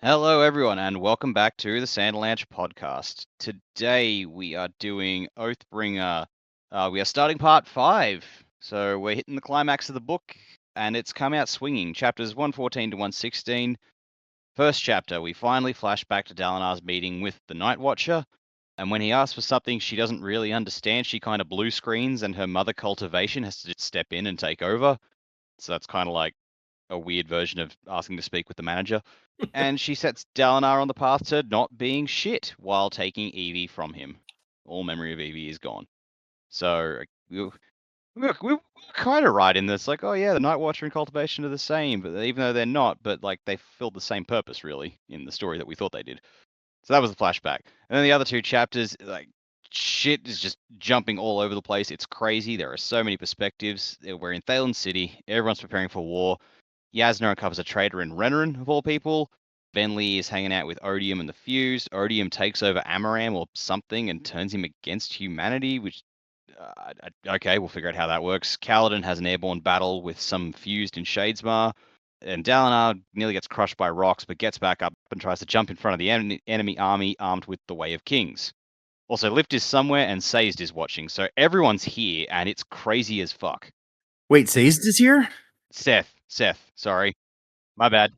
Hello, everyone, and welcome back to the Sanderlanche podcast. Today we are doing Oathbringer. We are starting part 5, so we're hitting the climax of the book, and it's come out swinging. Chapters 114 to 116. First chapter, we finally flash back to Dalinar's meeting with the Night Watcher, and when he asks for something she doesn't really understand, she kind of blue screens, and her mother cultivation has to just step in and take over. So that's kind of like a weird version of asking to speak with the manager. And she sets Dalinar on the path to not being shit while taking Evie from him. All memory of Evie is gone. So we're kind of right in this. Like, oh yeah, the Night Watcher and Cultivation are the same, but even though they're not, but like they filled the same purpose really in the story that we thought they did. So that was the flashback. And then the other two chapters, like shit is just jumping all over the place. It's crazy. There are so many perspectives. We're in Thalen City. Everyone's preparing for war. Yasna uncovers a traitor in Renarin, of all people. Venli is hanging out with Odium and the Fused. Odium takes over Amaram or something and turns him against humanity, which, okay, we'll figure out how that works. Kaladin has an airborne battle with some Fused in Shadesmar. And Dalinar nearly gets crushed by rocks, but gets back up and tries to jump in front of the enemy army armed with the Way of Kings. Also, Lift is somewhere and Sazed is watching, so everyone's here, and it's crazy as fuck. Wait, Sazed is here? Seth, sorry. My bad.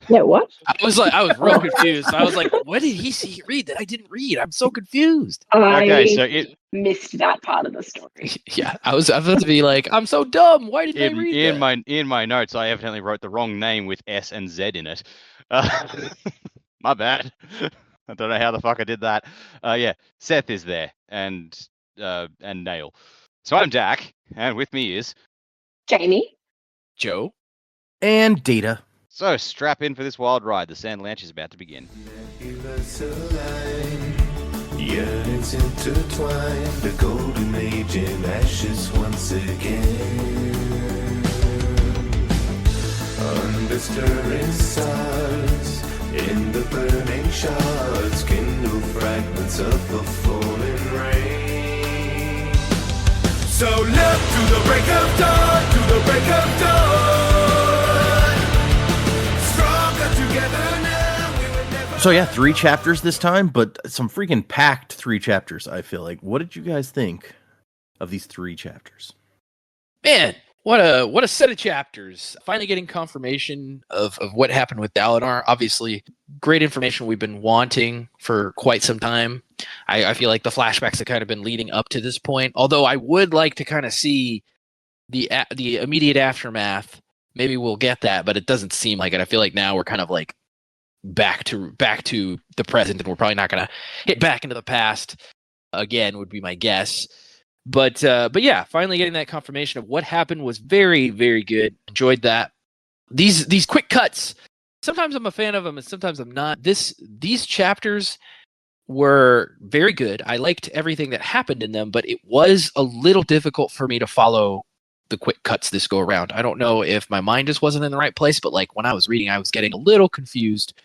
Yeah, what? I was real confused. I was like, what did he read that I didn't read? I'm so confused. Okay, so missed that part of the story. Yeah, I was about to be like, I'm so dumb. Why did I read that? In my notes, I evidently wrote the wrong name with S and Z in it. My bad. I don't know how the fuck I did that. Yeah, Seth is there, and Nail. So I'm Dak, and with me is Jamie. Joe. And Data. So strap in for this wild ride. The Sanderlanche is about to begin. Yearnings intertwined, the golden age in ashes once again. Under stirring stars, in the burning shards, kindle fragments of the falling rain. So look to the break of dawn, to the break of dawn. Stronger together now, we will never. So yeah, 3 chapters this time, but some freaking packed 3 chapters, I feel like. What did you guys think of these 3 chapters? Man, what a set of chapters. Finally getting confirmation of what happened with Dalinar. Obviously, great information we've been wanting for quite some time. I feel like the flashbacks have kind of been leading up to this point. Although I would like to kind of see the immediate aftermath. Maybe we'll get that, but it doesn't seem like it. I feel like now we're kind of like back to the present, and we're probably not going to hit back into the past again, would be my guess. But yeah, finally getting that confirmation of what happened was very, very good. Enjoyed that. These quick cuts. Sometimes I'm a fan of them, and sometimes I'm not. These chapters were very good. I liked everything that happened in them, but it was a little difficult for me to follow the quick cuts this go around. I don't know if my mind just wasn't in the right place, but like when I was reading, I was getting a little confused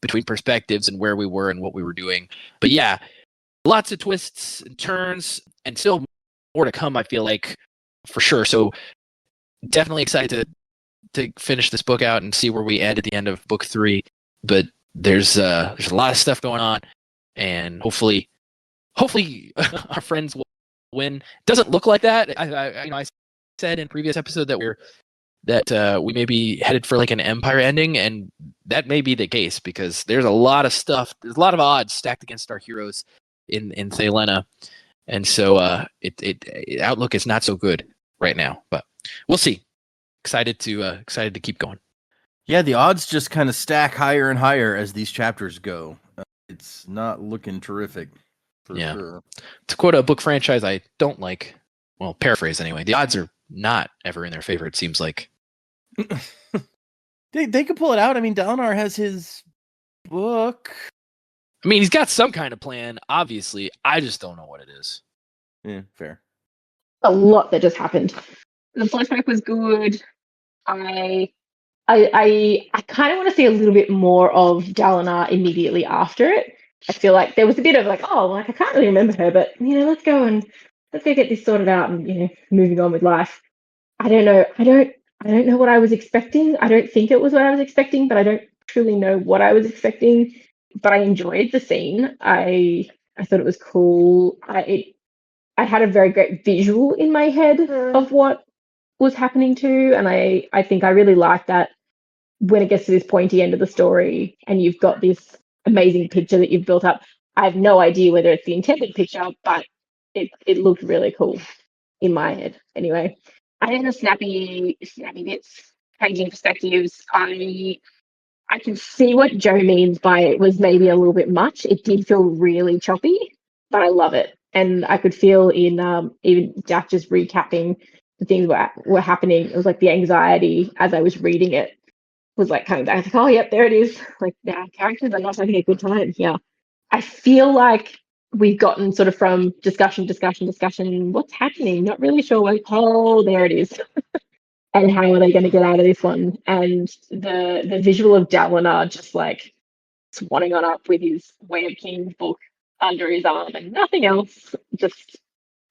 between perspectives and where we were and what we were doing. But yeah, lots of twists and turns, and still more to come, I feel like, for sure. So definitely excited to finish this book out and see where we end at the end of book 3. But there's a lot of stuff going on, and hopefully our friends will win. Doesn't look like that. I said in a previous episode that we may be headed for like an Empire ending, and that may be the case because there's a lot of stuff. There's a lot of odds stacked against our heroes in Thelena. And so it outlook is not so good right now, but we'll see. Excited to keep going. Yeah, the odds just kind of stack higher and higher as these chapters go. It's not looking terrific, for sure. To quote a book franchise I don't like, well, paraphrase anyway, the odds are not ever in their favor, it seems like. They could pull it out. I mean, Dalinar has his book. I mean, he's got some kind of plan, obviously. I just don't know what it is. Yeah, fair. A lot that just happened. The flashback was good. I kind of want to see a little bit more of Dalinar immediately after it. I feel like there was a bit of like, oh, like I can't really remember her, but let's go get this sorted out and moving on with life. I don't know. I don't know what I was expecting. I don't think it was what I was expecting, but I don't truly know what I was expecting, but I enjoyed the scene. I thought it was cool. I had a very great visual in my head of what was happening too, and I think I really like that when it gets to this pointy end of the story and you've got this amazing picture that you've built up. I have no idea whether it's the intended picture, but it looked really cool in my head. Anyway, I had the snappy bits, changing perspectives. I can see what Joe means by it was maybe a little bit much. It did feel really choppy, but I love it. And I could feel in even Jack just recapping the things were happening. It was like the anxiety as I was reading it was like coming back. I was like, oh, yep, there it is. Like, yeah, characters are not having a good time. Yeah. I feel like we've gotten sort of from discussion, what's happening? Not really sure. Like, oh, there it is. And how are they going to get out of this one? And the visual of Dalinar just like swanning on up with his Way of Kings book under his arm and nothing else just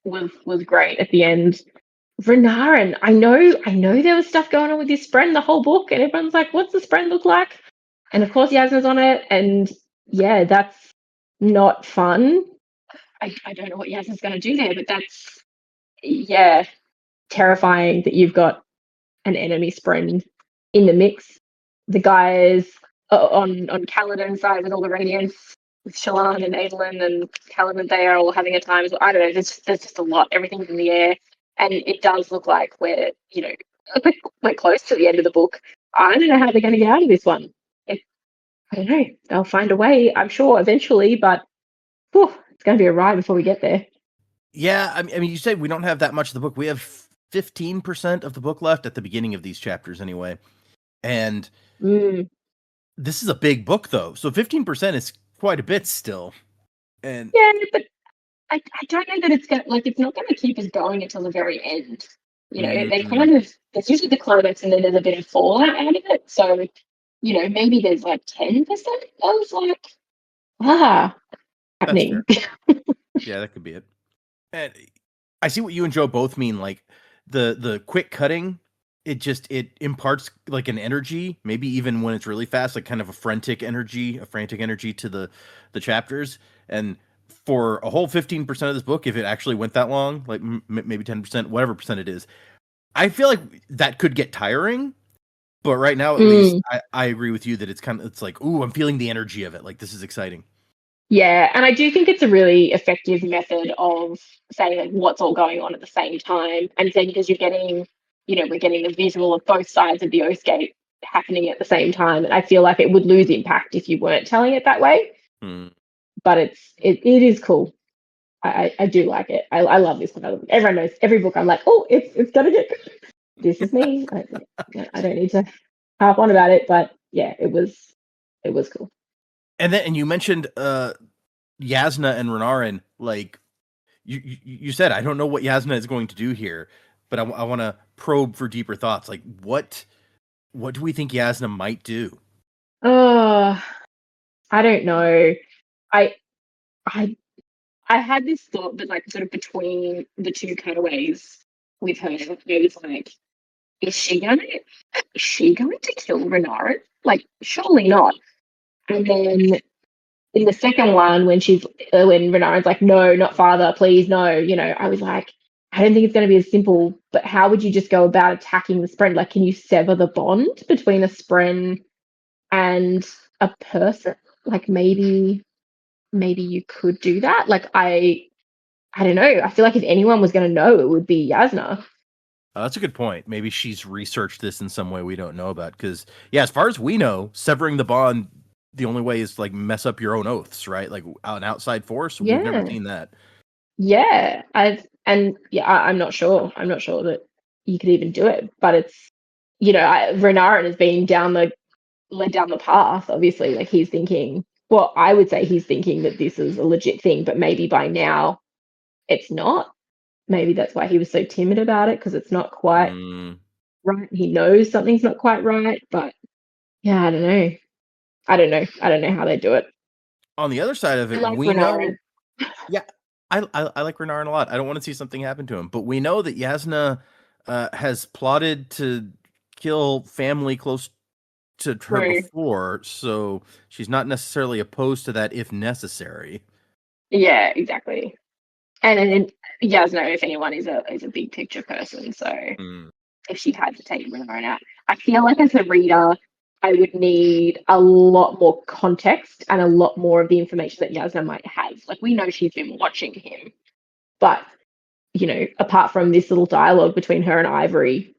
was great at the end. Renarin, I know there was stuff going on with this Spren the whole book, and everyone's like, what's the Spren look like? And of course Yasna's on it, and yeah, that's not fun. I don't know what Yasna's going to do there, but that's, yeah, terrifying that you've got an enemy Spren in the mix. The guys on Kaladin's side with all the Radiants, with Shallan and Adolin and Kaladin, they are all having a time as well. I don't know, there's just a lot. Everything's in the air. And it does look like we're close to the end of the book. I don't know how they're going to get out of this one. I don't know. They'll find a way, I'm sure, eventually, but it's going to be a ride before we get there. Yeah, I mean, you said we don't have that much of the book. We have 15% of the book left at the beginning of these chapters anyway. And this is a big book, though. So 15% is quite a bit still. And yeah, but I don't know that it's going to, like, it's not going to keep us going until the very end. You know, they kind of, there's usually the climax and then there's a bit of fallout out of it. So, you know, maybe there's like 10% of like, happening. Yeah, that could be it. And I see what you and Joe both mean. Like the quick cutting, it imparts like an energy, maybe even when it's really fast, like kind of a frantic energy to the chapters. And for a whole 15% of this book, if it actually went that long, like maybe 10%, whatever percent it is, I feel like that could get tiring. But right now, at least, I agree with you that it's like, ooh, I'm feeling the energy of it. Like, this is exciting. Yeah, and I do think it's a really effective method of saying like what's all going on at the same time, and then because you're getting, we're getting the visual of both sides of the Oathgate happening at the same time, and I feel like it would lose impact if you weren't telling it that way. But it is cool. I do like it. I love this one. Everyone knows every book. I'm like, oh, it's gonna get good. This is me. I don't need to harp on about it, but yeah, it was cool. And you mentioned Yasna and Renarin. Like you said, I don't know what Yasna is going to do here, but I want to probe for deeper thoughts. Like what do we think Yasna might do? Oh, I don't know. I had this thought that like sort of between the two cutaways with her, it was like, is she going to kill Renarin? Like, surely not. And then in the second one, when Renarin's like, no, not father, please, no, I was like, I don't think it's going to be as simple, but how would you just go about attacking the Spren? Like, can you sever the bond between a Spren and a person? Like, maybe you could do that. Like, I don't know. I feel like if anyone was going to know, it would be Yasna. That's a good point. Maybe she's researched this in some way we don't know about. Because, yeah, as far as we know, severing the bond, the only way is to, like, mess up your own oaths, right? Like, an outside force? Yeah. We've never seen that. Yeah. I'm not sure. I'm not sure that you could even do it. But it's, Renarin has been led down the path, obviously. Like, he's thinking, well, I would say he's thinking that this is a legit thing, but maybe by now it's not. Maybe that's why he was so timid about it, because it's not quite right. He knows something's not quite right, but yeah, I don't know. I don't know how they do it. On the other side of it, like we Renarin. know. Yeah, I like Renarin a lot. I don't want to see something happen to him, but we know that Yasna has plotted to kill family close to her True. before, so she's not necessarily opposed to that if necessary. Yeah, exactly. And Yasna, if anyone, is a big picture person. So if she had to take Renard out, I feel like as a reader, I would need a lot more context and a lot more of the information that Yasna might have. Like, we know she's been watching him, but apart from this little dialogue between her and Ivory,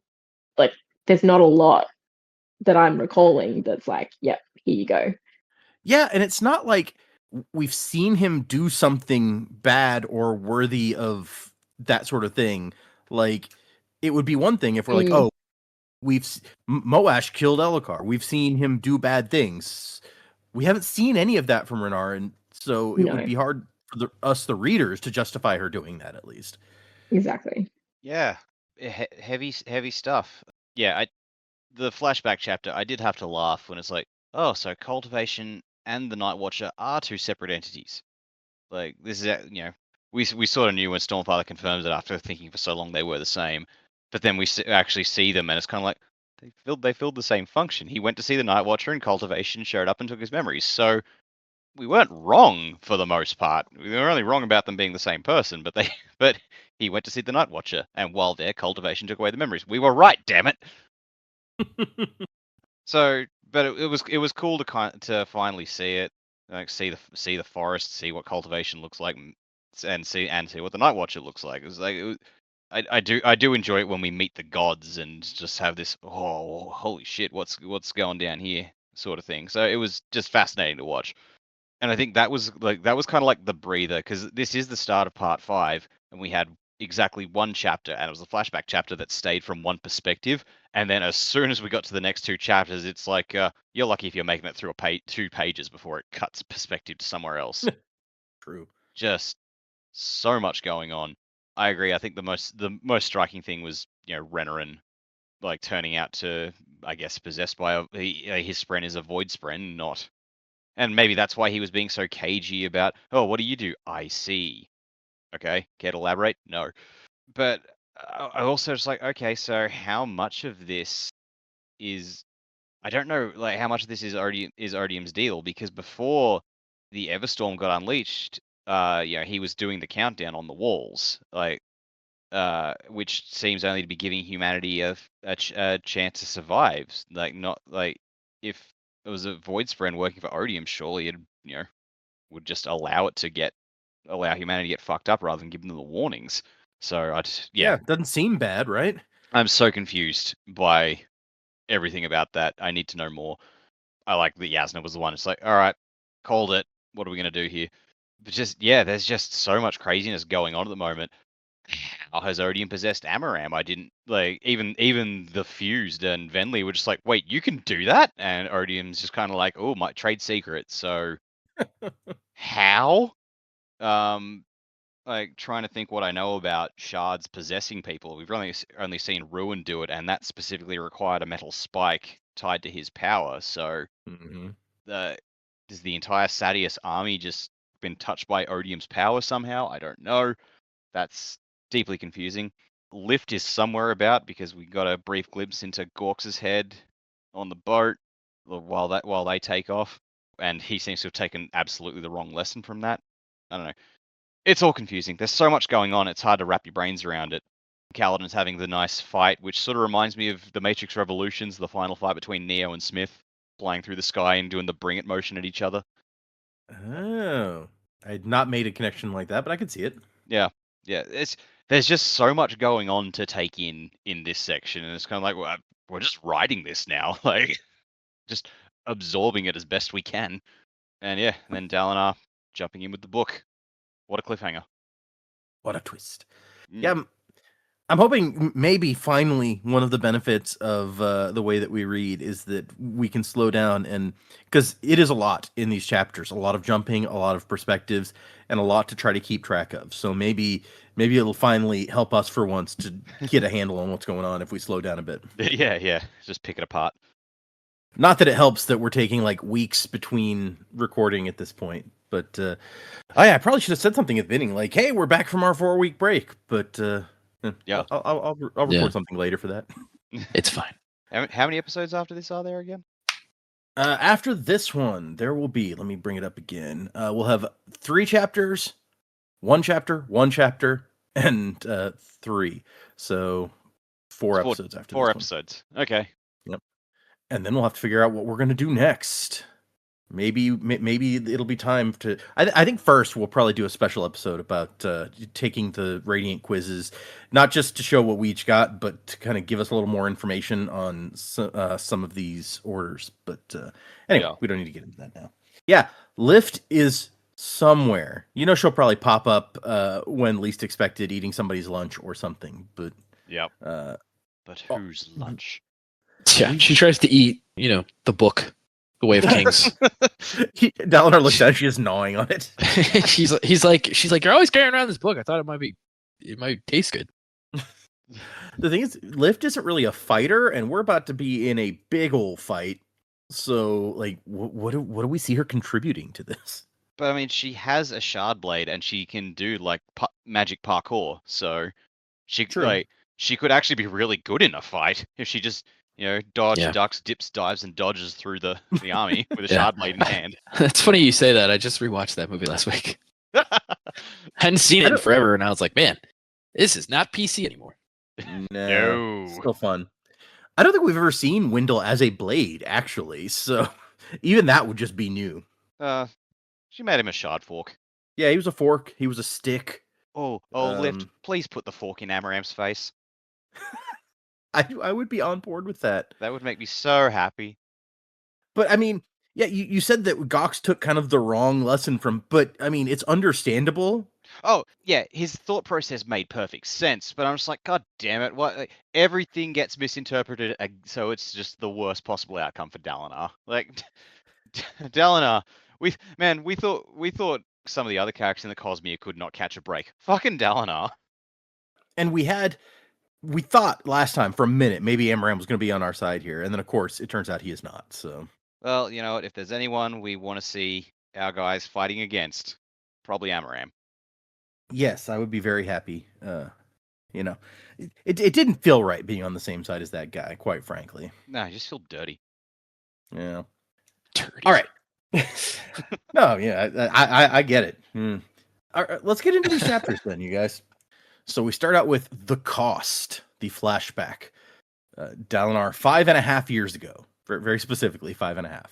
like, there's not a lot that I'm recalling that's like, yep, here you go. Yeah, and it's not like we've seen him do something bad or worthy of that sort of thing. Like, it would be one thing if we're like, oh, Moash killed Elokar. We've seen him do bad things. We haven't seen any of that from Renar, and so it would be hard for us, the readers, to justify her doing that, at least. Exactly. Yeah, heavy stuff. Yeah, the flashback chapter, I did have to laugh when it's like, oh, so cultivation and the Night Watcher are two separate entities. Like, this is, we sort of knew when Stormfather confirms it after thinking for so long they were the same, but then we actually see them, and it's kind of like they filled the same function. He went to see the Night Watcher, and cultivation showed up and took his memories. So we weren't wrong for the most part. We were only wrong about them being the same person, but he went to see the Night Watcher, and while there, cultivation took away the memories. We were right, damn it. So, but it was cool to finally see it, like see the forest, see what cultivation looks like, and see what the Night Watcher looks like. It was like I do enjoy it when we meet the gods and just have this holy shit, what's going down here sort of thing. So it was just fascinating to watch, and I think that was kind of like the breather, because this is the start of part 5, and we had exactly one chapter, and it was a flashback chapter that stayed from one perspective. And then as soon as we got to the next 2 chapters, it's like you're lucky if you're making it through 2 pages before it cuts perspective to somewhere else. True. Just so much going on. I agree. I think the most striking thing was Renarin, like, turning out to, I guess, possessed by his spren is a void spren, not. And maybe that's why he was being so cagey about, oh, what do you do? I see. Okay, care to elaborate? No. But I also just like, okay, so how much of this is, I don't know, like, how much of this is Odium's deal? Because before the Everstorm got unleashed, he was doing the countdown on the walls, like, which seems only to be giving humanity a chance to survive. Like, not like, if it was a void spren working for Odium, surely it would just allow humanity to get fucked up rather than giving them the warnings. So it doesn't seem bad, right? I'm so confused by everything about that. I need to know more. I like that Yasna was the one. It's like, all right, called it. What are we gonna do here? But there's just so much craziness going on at the moment. How has Odium possessed Amaram? I didn't like even the Fused and Venli were just like, wait, you can do that? And Odium's just kind of like, oh, my trade secret. So how? Like, trying to think what I know about shards possessing people. We've only seen Ruin do it, and that specifically required a metal spike tied to his power. So, does the entire Sadius army just been touched by Odium's power somehow? I don't know. That's deeply confusing. Lift is somewhere about, because we got a brief glimpse into Gorks's head on the boat while they take off, and he seems to have taken absolutely the wrong lesson from that. I don't know. It's all confusing. There's so much going on, it's hard to wrap your brains around it. Kaladin's having the nice fight, which sort of reminds me of the Matrix Revolutions, the final fight between Neo and Smith, flying through the sky and doing the bring it motion at each other. Oh, I had not made a connection like that, but I could see it. Yeah. There's just so much going on to take in this section, and it's kind of like, well, we're just writing this now, like, just absorbing it as best we can. And then Dalinar jumping in with the book. What a cliffhanger. What a twist. Yeah, I'm hoping maybe finally one of the benefits of the way that we read is that we can slow down, and because it is a lot in these chapters, a lot of jumping, a lot of perspectives, and a lot to try to keep track of. So maybe it'll finally help us for once to get a handle on what's going on if we slow down a bit. Yeah, just pick it apart. Not that it helps that we're taking like weeks between recording at this point, but I probably should have said something at the beginning, like, "Hey, we're back from our 4-week break." But yeah, I'll record something later for that. It's fine. How many episodes after this are there again? After this one, there will be, let me bring it up again. We'll have 3 chapters, 1 chapter, and 3. So 4 episodes after 4 this episodes. Okay. one. Yep. And then we'll have to figure out what we're going to do next. Maybe it'll be time to. I think first we'll probably do a special episode about taking the Radiant quizzes, not just to show what we each got, but to kind of give us a little more information on some of these orders. But anyway, we don't need to get into that now. Yeah, Lift is somewhere. She'll probably pop up when least expected, eating somebody's lunch or something. But yep. But whose lunch? Yeah, she tries to eat, the book. The Way of Kings. Dalinar looks at it, she's gnawing on it. she's like, you're always carrying around this book. I thought it might taste good. The thing is, Lift isn't really a fighter, and we're about to be in a big old fight. So, like, what do we see her contributing to this? But I mean, she has a shard blade, and she can do like magic parkour. So she could actually be really good in a fight if she just ducks, dips, dives, and dodges through the army with a shard blade in hand. It's funny you say that. I just rewatched that movie last week. Hadn't seen it in forever, and I was like, man, this is not PC anymore. No. Still fun. I don't think we've ever seen Wendell as a blade, actually, so even that would just be new. She made him a shard fork. Yeah, he was a fork. He was a stick. Lift, please put the fork in Amaram's face. I would be on board with that. That would make me so happy. But I mean, yeah, you said that Gox took kind of the wrong lesson from, but I mean, it's understandable. Oh, yeah, his thought process made perfect sense, but I'm just like, God damn it, what? Like, everything gets misinterpreted, so it's just the worst possible outcome for Dalinar. Like, Dalinar, we thought some of the other characters in the Cosmere could not catch a break. Fucking Dalinar. And we thought last time for a minute maybe Amaram was going to be on our side here, and then of course it turns out he is not. So, well, you know what? If there's anyone we want to see our guys fighting against, probably Amaram. Yes, I would be very happy. It didn't feel right being on the same side as that guy, quite frankly. No, I just feel dirty. Yeah. Dirty. All right. No, yeah, I get it. All right, let's get into these chapters then, you guys. So we start out with the cost, the flashback. Dalinar 5.5 years ago, very specifically 5.5.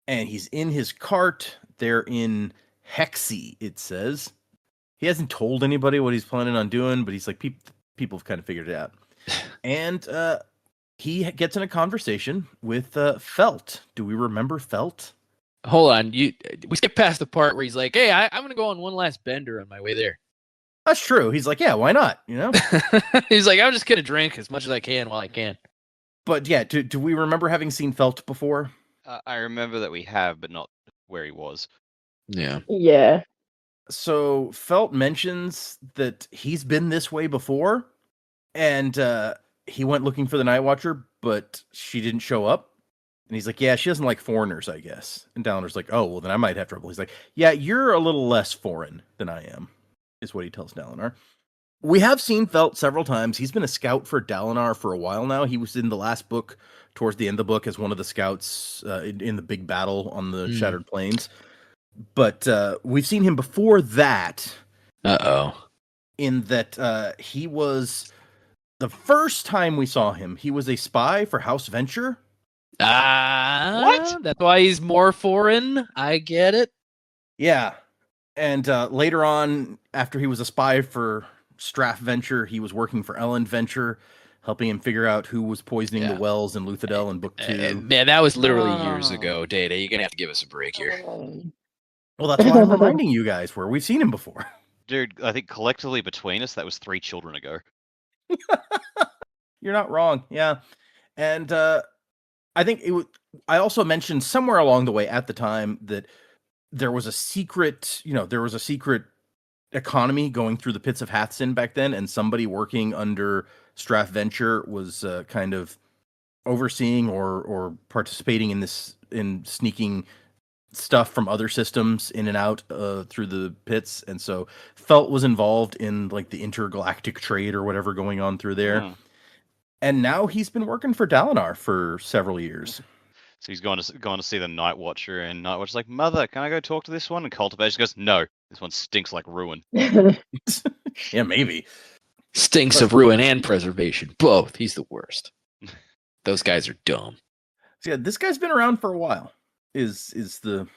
And he's in his cart. They're in Hexy, it says. He hasn't told anybody what he's planning on doing, but he's like, people have kind of figured it out. And he gets in a conversation with Felt. Do we remember Felt? Hold on, we skipped past the part where he's like, "Hey, I'm gonna go on one last bender on my way there." That's true. He's like, yeah, why not? He's like, I'm just gonna drink as much as I can while I can. But yeah, do we remember having seen Felt before? I remember that we have, but not where he was. Yeah. Yeah. So Felt mentions that he's been this way before, and he went looking for the Night Watcher, but she didn't show up. And he's like, yeah, she doesn't like foreigners, I guess. And Dalinar's like, oh, well, then I might have trouble. He's like, yeah, you're a little less foreign than I am, is what he tells Dalinar. We have seen Felt several times. He's been a scout for Dalinar for a while now. He was in the last book, towards the end of the book, as one of the scouts in the big battle on the Shattered Plains. But we've seen him before that. In that he was, the first time we saw him, he was a spy for House Venture. What? That's why he's more foreign. I get it. Yeah. And later on, after he was a spy for Straff Venture, he was working for Ellen Venture, helping him figure out who was poisoning the wells in Luthadel in Book 2. Man, that was literally years ago, Data. You're going to have to give us a break here. Well, that's why I'm reminding you guys where we've seen him before. Dude, I think collectively between us, that was 3 children ago. You're not wrong. Yeah. And I think I also mentioned somewhere along the way at the time that there was a secret, economy going through the pits of Hathsin back then, and somebody working under Straff Venture was kind of overseeing or participating in sneaking stuff from other systems in and out through the pits. And so Felt was involved in like the intergalactic trade or whatever going on through there. And now he's been working for Dalinar for several years. So he's going to see the Night Watcher, and Night Watcher's like, "Mother, can I go talk to this one?" And Cultivation goes, "No, this one stinks like ruin." Yeah, maybe. Stinks of ruin and preservation. Both. He's the worst. Those guys are dumb. So yeah, this guy's been around for a while. Is the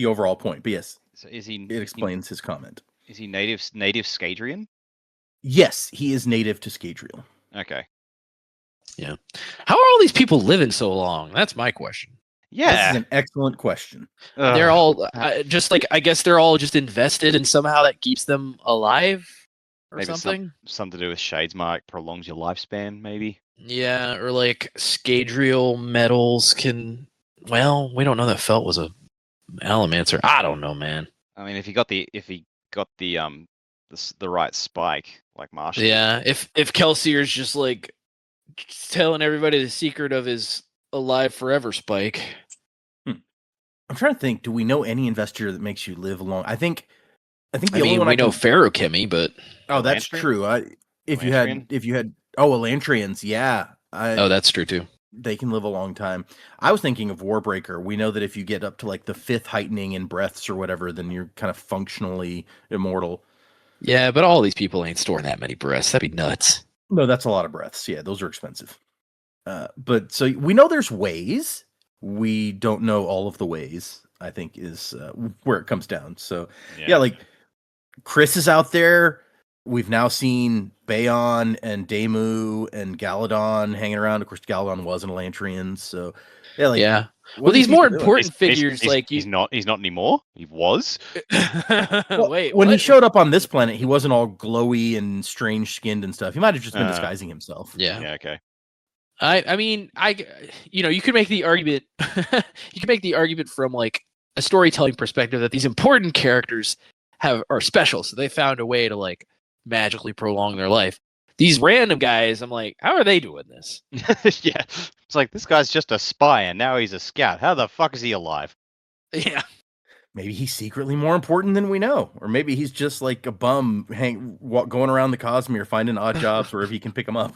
overall point? But yes, So is he? it explains his comment. Is he native Scadrian? Yes, he is native to Scadrial. Okay. Yeah. How are all these people living so long? That's my question. This Yeah. is an excellent question. They're all just like, I guess they're all just invested, and somehow that keeps them alive or Maybe something. Something to do with Shadesmark prolongs your lifespan, maybe. Yeah, or like Scadrial metals can. Well, we don't know that Felt was a Allomancer. I don't know, man. I mean, if he got the right spike, like Marshall. Yeah, if Kelsier's just like telling everybody the secret of his alive forever spike. I'm trying to think. Do we know any investor that makes you live long? I think the I only mean, one we I know can... ferrochemy, but Oh, that's Elantrian? true. If you Elantrian? had Elantrians, yeah. oh, that's true too. They can live a long time. I was thinking of Warbreaker. We know that if you get up to like the 5th heightening in breaths or whatever, then you're kind of functionally immortal. Yeah, but all these people ain't storing that many breaths. That'd be nuts. No, that's a lot of breaths. Yeah, those are expensive. But so we know there's ways. We don't know all of the ways, I think, is where it comes down. So yeah, like Chris is out there. We've now seen Bayon and Daemu and Galadon hanging around. Of course, Galadon was an Elantrian, so yeah, like Yeah. what Well, are these people more doing? important figures, like he's not anymore. He was. Well, Wait, when he what? showed up on this planet, he wasn't all glowy and strange skinned and stuff. He might have just been disguising himself. Yeah. Yeah. Okay. I mean, you could make the argument. You could make the argument from like a storytelling perspective that these important characters are special, so they found a way to like magically prolong their life. These random guys, I'm like, how are they doing this? Yeah. It's like this guy's just a spy, and now he's a scout. How the fuck is he alive? Yeah. Maybe he's secretly more important than we know, or maybe he's just like a bum going around the Cosmere finding odd jobs wherever he can pick them up.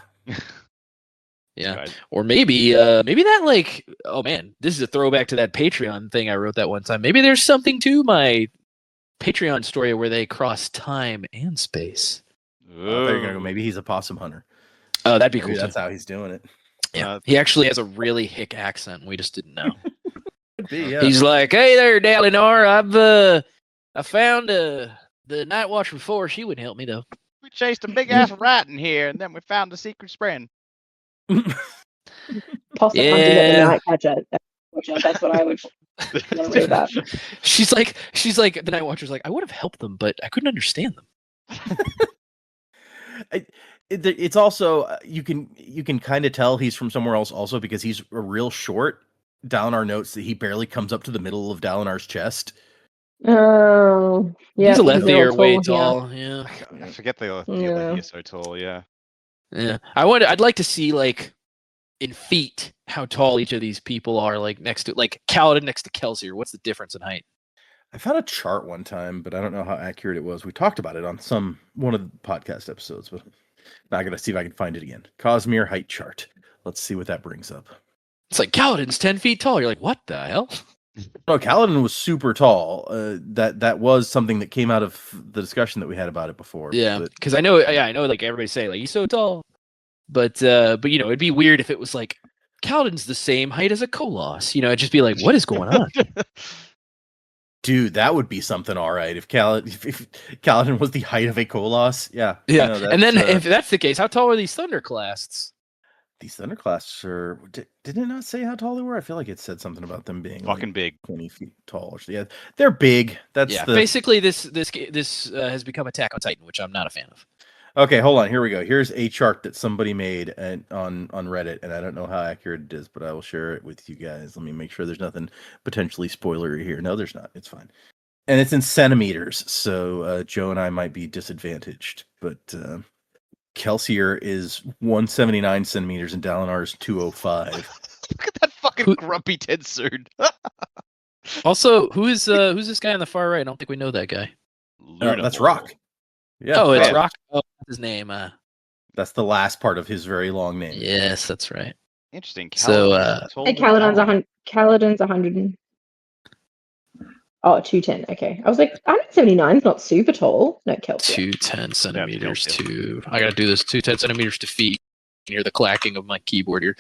Yeah. Right. Or maybe that like, oh man, this is a throwback to that Patreon thing I wrote that one time. Maybe there's something to my Patreon story where they cross time and space. There you go. Maybe he's a possum hunter. Oh, that'd be Maybe cool. that's Too. how he's doing it. Yeah. He actually has a really hick accent. We just didn't know. Could be, yeah. He's like, "Hey there, Dalinar. I found the Night Watcher before. She wouldn't help me though." We chased a big ass rat in here, and then we found a secret spren. Possibly Yeah. the Night Watcher. That's what I would want to read about. She's like, the Night Watcher's like, I would have helped them, but I couldn't understand them. It's also you can kind of tell he's from somewhere else also because he's a real short. Dalinar notes that he barely comes up to the middle of Dalinar's chest. Oh, yeah. He's a real Lethier, way tall, tall. Yeah. I forget the Yeah. he's so tall. Yeah. Yeah. I'd like to see like in feet how tall each of these people are, like next to like Kaladin next to Kelsier. What's the difference in height? I found a chart one time, but I don't know how accurate it was. We talked about it on one of the podcast episodes, but now I gotta see if I can find it again. Cosmere height chart. Let's see what that brings up. It's like Kaladin's 10 feet tall. You're like, what the hell? No, Kaladin was super tall. That was something that came out of the discussion that we had about it before. Yeah, but because I know like everybody's saying like he's so tall, but it'd be weird if it was like Kaladin's the same height as a Koloss. It'd just be like, what is going on? dude, that would be something all right if Kaladin was the height of a Koloss. Yeah. Yeah, no, and then that's, if that's the case, how tall are these Thunderclasts? these Thunderclasts are. Didn't it not say how tall they were? I feel like it said something about them being Fucking like big. 20 feet tall. Or so. Yeah, they're big. That's Yeah, the basically this has become Attack on Titan, which I'm not a fan of. Okay, hold on. Here we go. Here's a chart that somebody made on Reddit, and I don't know how accurate it is, but I will share it with you guys. Let me make sure there's nothing potentially spoilery here. No, there's not. It's fine. And it's in centimeters, so Joe and I might be disadvantaged. But Kelsier is 179 centimeters, and Dalinar is 205. Look at that fucking grumpy Tensoon. Also, who's this guy on the far right? I don't think we know that guy. That's Rock. Yeah. Oh, it's yeah. Rock. Oh, that's his name. That's the last part of his very long name. Yes, that's right. Interesting. So, Kaladin's taller Hey, than Caledon's Dallin. Caledon's 100 and... Oh, 210. Okay. I was like, 179 is not super tall. No, Kelsier. 210 centimeters Celsius. to. I gotta do this 210 centimeters to feet. You hear the clacking of my keyboard here.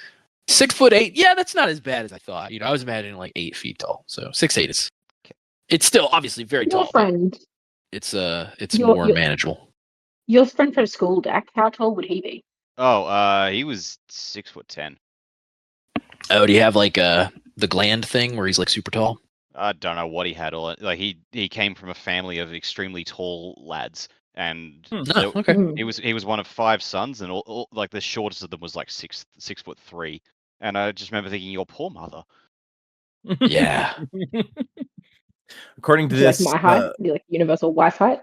6'8". Yeah, that's not as bad as I thought. I was imagining like 8 feet tall. So 6'8" is. It's still obviously very Your tall. but friend, It's Your- more your- manageable. your friend from school, Dak, how tall would he be? Oh, he was 6'10". Oh, do you have like the gland thing where he's like super tall? I don't know what he had. Like he came from a family of extremely tall lads, and Oh, okay. Hmm. he was one of 5 sons, and all like the shortest of them was like 6'3". And I just remember thinking, your poor mother. Yeah. According to Would you like this, my height? Be like universal wife height?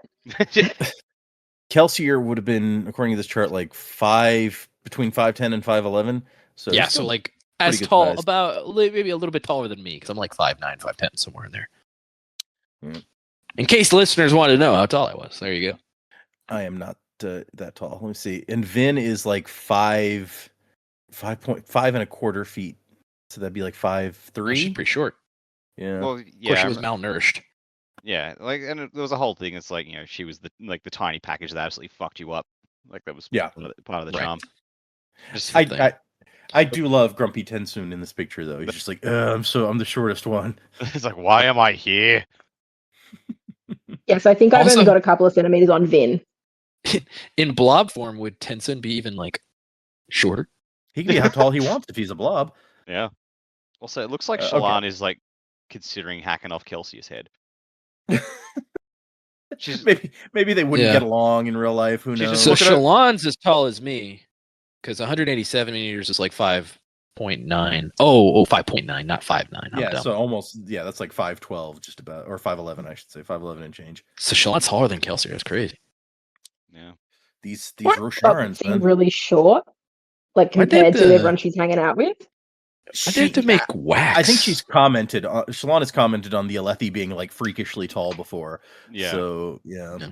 Kelsier would have been, according to this chart, like between 5'10" and 5'11". So Yeah, he's so still like pretty as good tall, size. about maybe a little bit taller than me, because I'm like 5'9", 5'10", somewhere in there. Hmm. In case the listeners wanted to know how tall I was, there you go. I am not that tall. Let me see. And Vin is like 5.5 and a quarter feet. So that'd be like She's 5'3". pretty short. Yeah. Well, Of course, yeah, she was malnourished. yeah. Like, and there was a whole thing. It's like, she was the tiny package that absolutely fucked you up. Like that was Yeah. part of the Right. charm. Just That's the thing. I do love Grumpy Tensoon in this picture though. He's just like, I'm the shortest one. it's like, why am I here? Yes, I think I've Also- only got a couple of centimeters on Vin. In blob form, would Tenson be even like shorter? He can be how tall he wants if he's a blob. Yeah. Also, it looks like Okay. Shallan is like considering hacking off Kelsey's head. She's Maybe they wouldn't Yeah. get along in real life. Who She's knows? just So look at her- Shallan's as tall as me, because 187 meters is like 5.9. Oh, 5.9, not 5'9". I'm Yeah, dumb. so almost, that's like 5'12", just about, or 5'11", I should say, 5'11" and change. So Shallan's taller than Kelsey. That's crazy. Yeah. These What? Rosharans, Seem man. really short, like Why did compared to the- everyone she's hanging out with. I did to make wax. I think she's commented. Shallan has commented on the Alethi being like freakishly tall before. Yeah. So yeah. Yeah.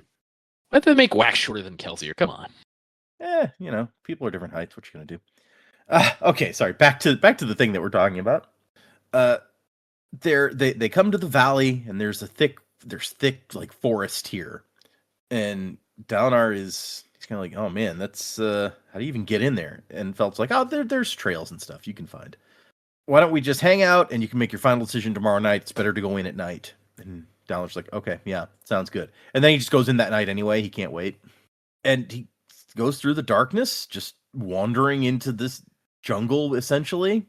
Why did they make wax shorter than Kelsey? Come on. People are different heights. What you gonna do? Okay, sorry. Back to the thing that we're talking about. They come to the valley, and there's thick like forest here, and Dalinar he's kind of like, oh man, that's how do you even get in there? And Phelps like, oh, there's trails and stuff you can find. Why don't we just hang out and you can make your final decision tomorrow night? It's better to go in at night. And Dalinar's like, okay, yeah, sounds good. And then he just goes in that night anyway. He can't wait, and he goes through the darkness, just wandering into this jungle essentially.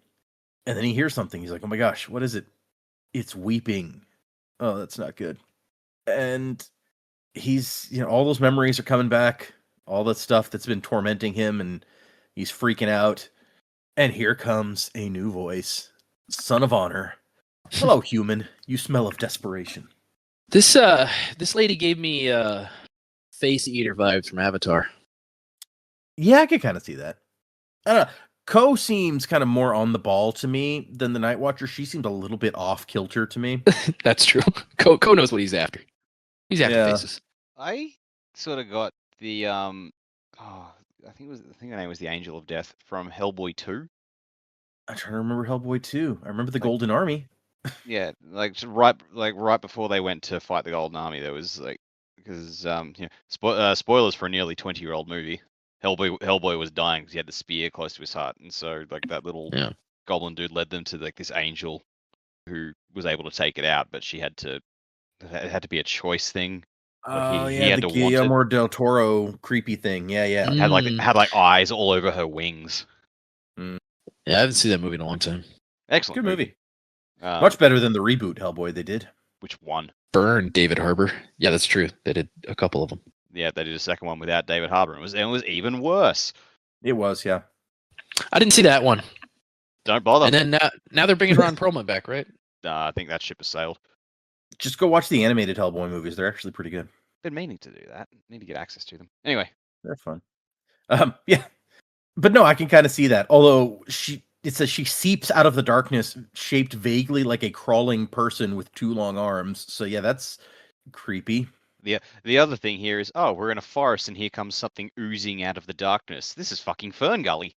And then he hears something. He's like, oh my gosh, what is it? It's weeping. Oh, that's not good. And he's, all those memories are coming back, all that stuff that's been tormenting him, and he's freaking out. And here comes a new voice, Son of Honor. Hello, human. You smell of desperation. This lady gave me face eater vibes from Avatar. Yeah, I could kind of see that. I don't know. Ko seems kind of more on the ball to me than the Night Watcher. She seemed a little bit off kilter to me. That's true. Ko knows what he's after. He's after Yeah. faces. I sort of got the I think the name was the Angel of Death from Hellboy 2. I'm trying to remember Hellboy 2. I remember the Golden Army. Yeah, right before they went to fight the Golden Army, there was because spoilers for a nearly 20-year-old movie. Hellboy was dying because he had the spear close to his heart, and so that little goblin dude led them to this angel who was able to take it out, but it had to be a choice thing. Oh, he yeah, had the to want it. Guillermo del Toro creepy thing. Yeah. Had eyes all over her wings. Yeah, I haven't seen that movie in a long time. Excellent Good movie. Um, Much better than the reboot Hellboy they did. Which one? Burn David Harbour. Yeah, that's true. They did a couple of them. Yeah, they did a second one without David Harbour. It was even worse. It was, yeah. I didn't see that one. Don't bother. And then now they're bringing Ron Perlman back, right? I think that ship has sailed. Just go watch the animated Hellboy movies. They're actually pretty good. Been meaning to do that. Need to get access to them. Anyway. They're fun. Yeah. But no, I can kind of see that. Although it says she seeps out of the darkness, shaped vaguely like a crawling person with 2 long arms. So yeah, that's creepy. The other thing here is, we're in a forest and here comes something oozing out of the darkness. This is fucking Ferngully.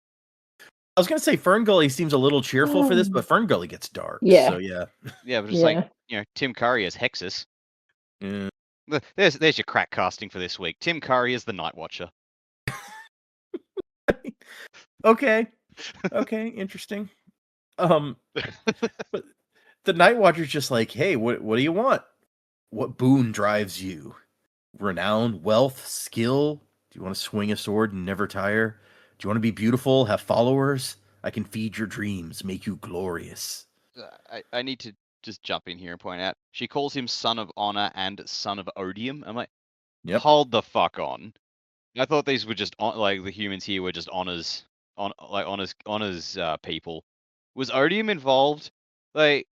I was gonna say Fern Gully seems a little cheerful for this, but Fern Gully gets dark. Yeah. So yeah. Yeah, but just Yeah. like Tim Curry as Hexus. Yeah. There's your crack casting for this week. Tim Curry is the Night Watcher. Okay. Okay, interesting. But the Night Watcher's just like, hey, what do you want? What boon drives you? Renown, wealth, skill? Do you want to swing a sword and never tire? Do you want to be beautiful, have followers? I can feed your dreams, make you glorious. I need to just jump in here and point out she calls him Son of Honor and Son of Odium. I'm like, Yep. hold the fuck on. I thought these were just like the humans here were just honors people. Was Odium involved? Like,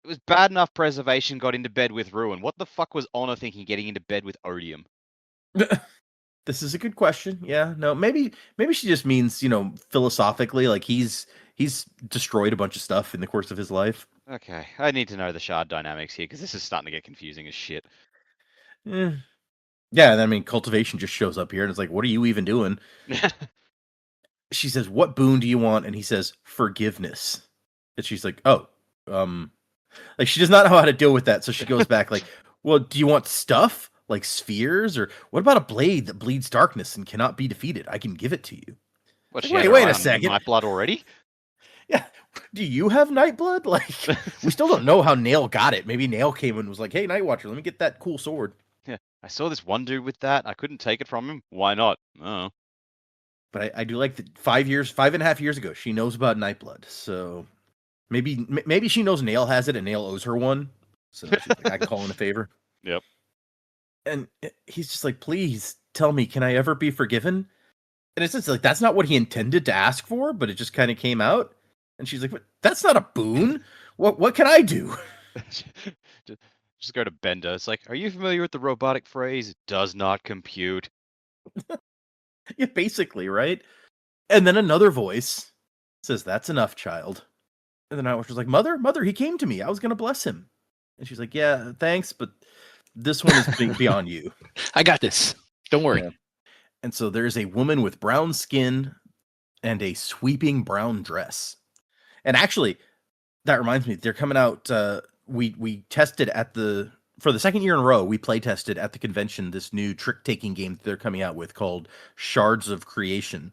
it was bad enough Preservation got into bed with Ruin. What the fuck was Honor thinking getting into bed with Odium? This is a good question. Yeah, no, maybe she just means, philosophically, like he's destroyed a bunch of stuff in the course of his life. Okay, I need to know the shard dynamics here because this is starting to get confusing as shit. Yeah, and I mean, cultivation just shows up here and it's like, what are you even doing? She says, what boon do you want? And he says, forgiveness. And she's like, oh, like she does not know how to deal with that. So she goes back like, well, do you want stuff like spheres, or what about a blade that bleeds darkness and cannot be defeated? I can give it to you. What, Like, wait a second. Nightblood already? Yeah. Do you have Nightblood? Like, we still don't know how Nail got it. Maybe Nail came and was like, hey, Nightwatcher, let me get that cool sword. Yeah, I saw this one dude with that. I couldn't take it from him. Why not? Oh. But I do like that 5.5 years ago, she knows about Nightblood. So maybe she knows Nail has it and Nail owes her one. So she's like, I can call in a favor. Yep. And he's just like, please tell me, can I ever be forgiven? And it's just like, that's not what he intended to ask for, but it just kind of came out. And she's like, that's not a boon. What can I do? Just go to Bender. It's like, are you familiar with the robotic phrase, does not compute? Yeah, basically, right? And then another voice says, that's enough, child. And the Night Watcher's like, mother, he came to me. I was going to bless him. And she's like, yeah, thanks, but this one is beyond you. I got this. Don't worry. Yeah. And so there's a woman with brown skin and a sweeping brown dress. And actually, that reminds me, they're coming out. We tested for the second year in a row, we play tested at the convention this new trick-taking game that they're coming out with called Shards of Creation.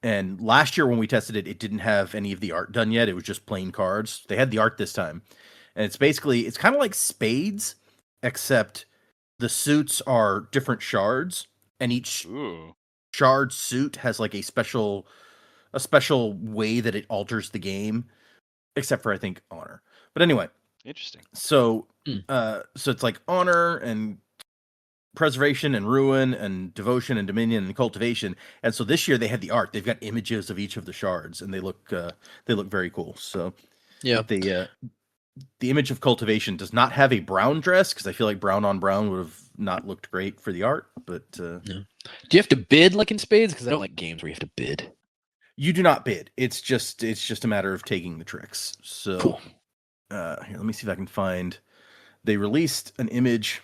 And last year when we tested it, it didn't have any of the art done yet. It was just plain cards. They had the art this time. And it's kind of like Spades, except the suits are different shards. And each shard suit has like a special way that it alters the game, except for I think Honor. But anyway, interesting. So so it's like Honor and Preservation and Ruin and Devotion and Dominion and Cultivation. And so this year they had the art. They've got images of each of the shards, and they look very cool. So yeah, the image of Cultivation does not have a brown dress because I feel like brown on brown would have not looked great for the art. But do you have to bid like in Spades? Because I don't like games where you have to bid. You do not bid. It's just a matter of taking the tricks. So cool. Here, let me see if I can find. They released an image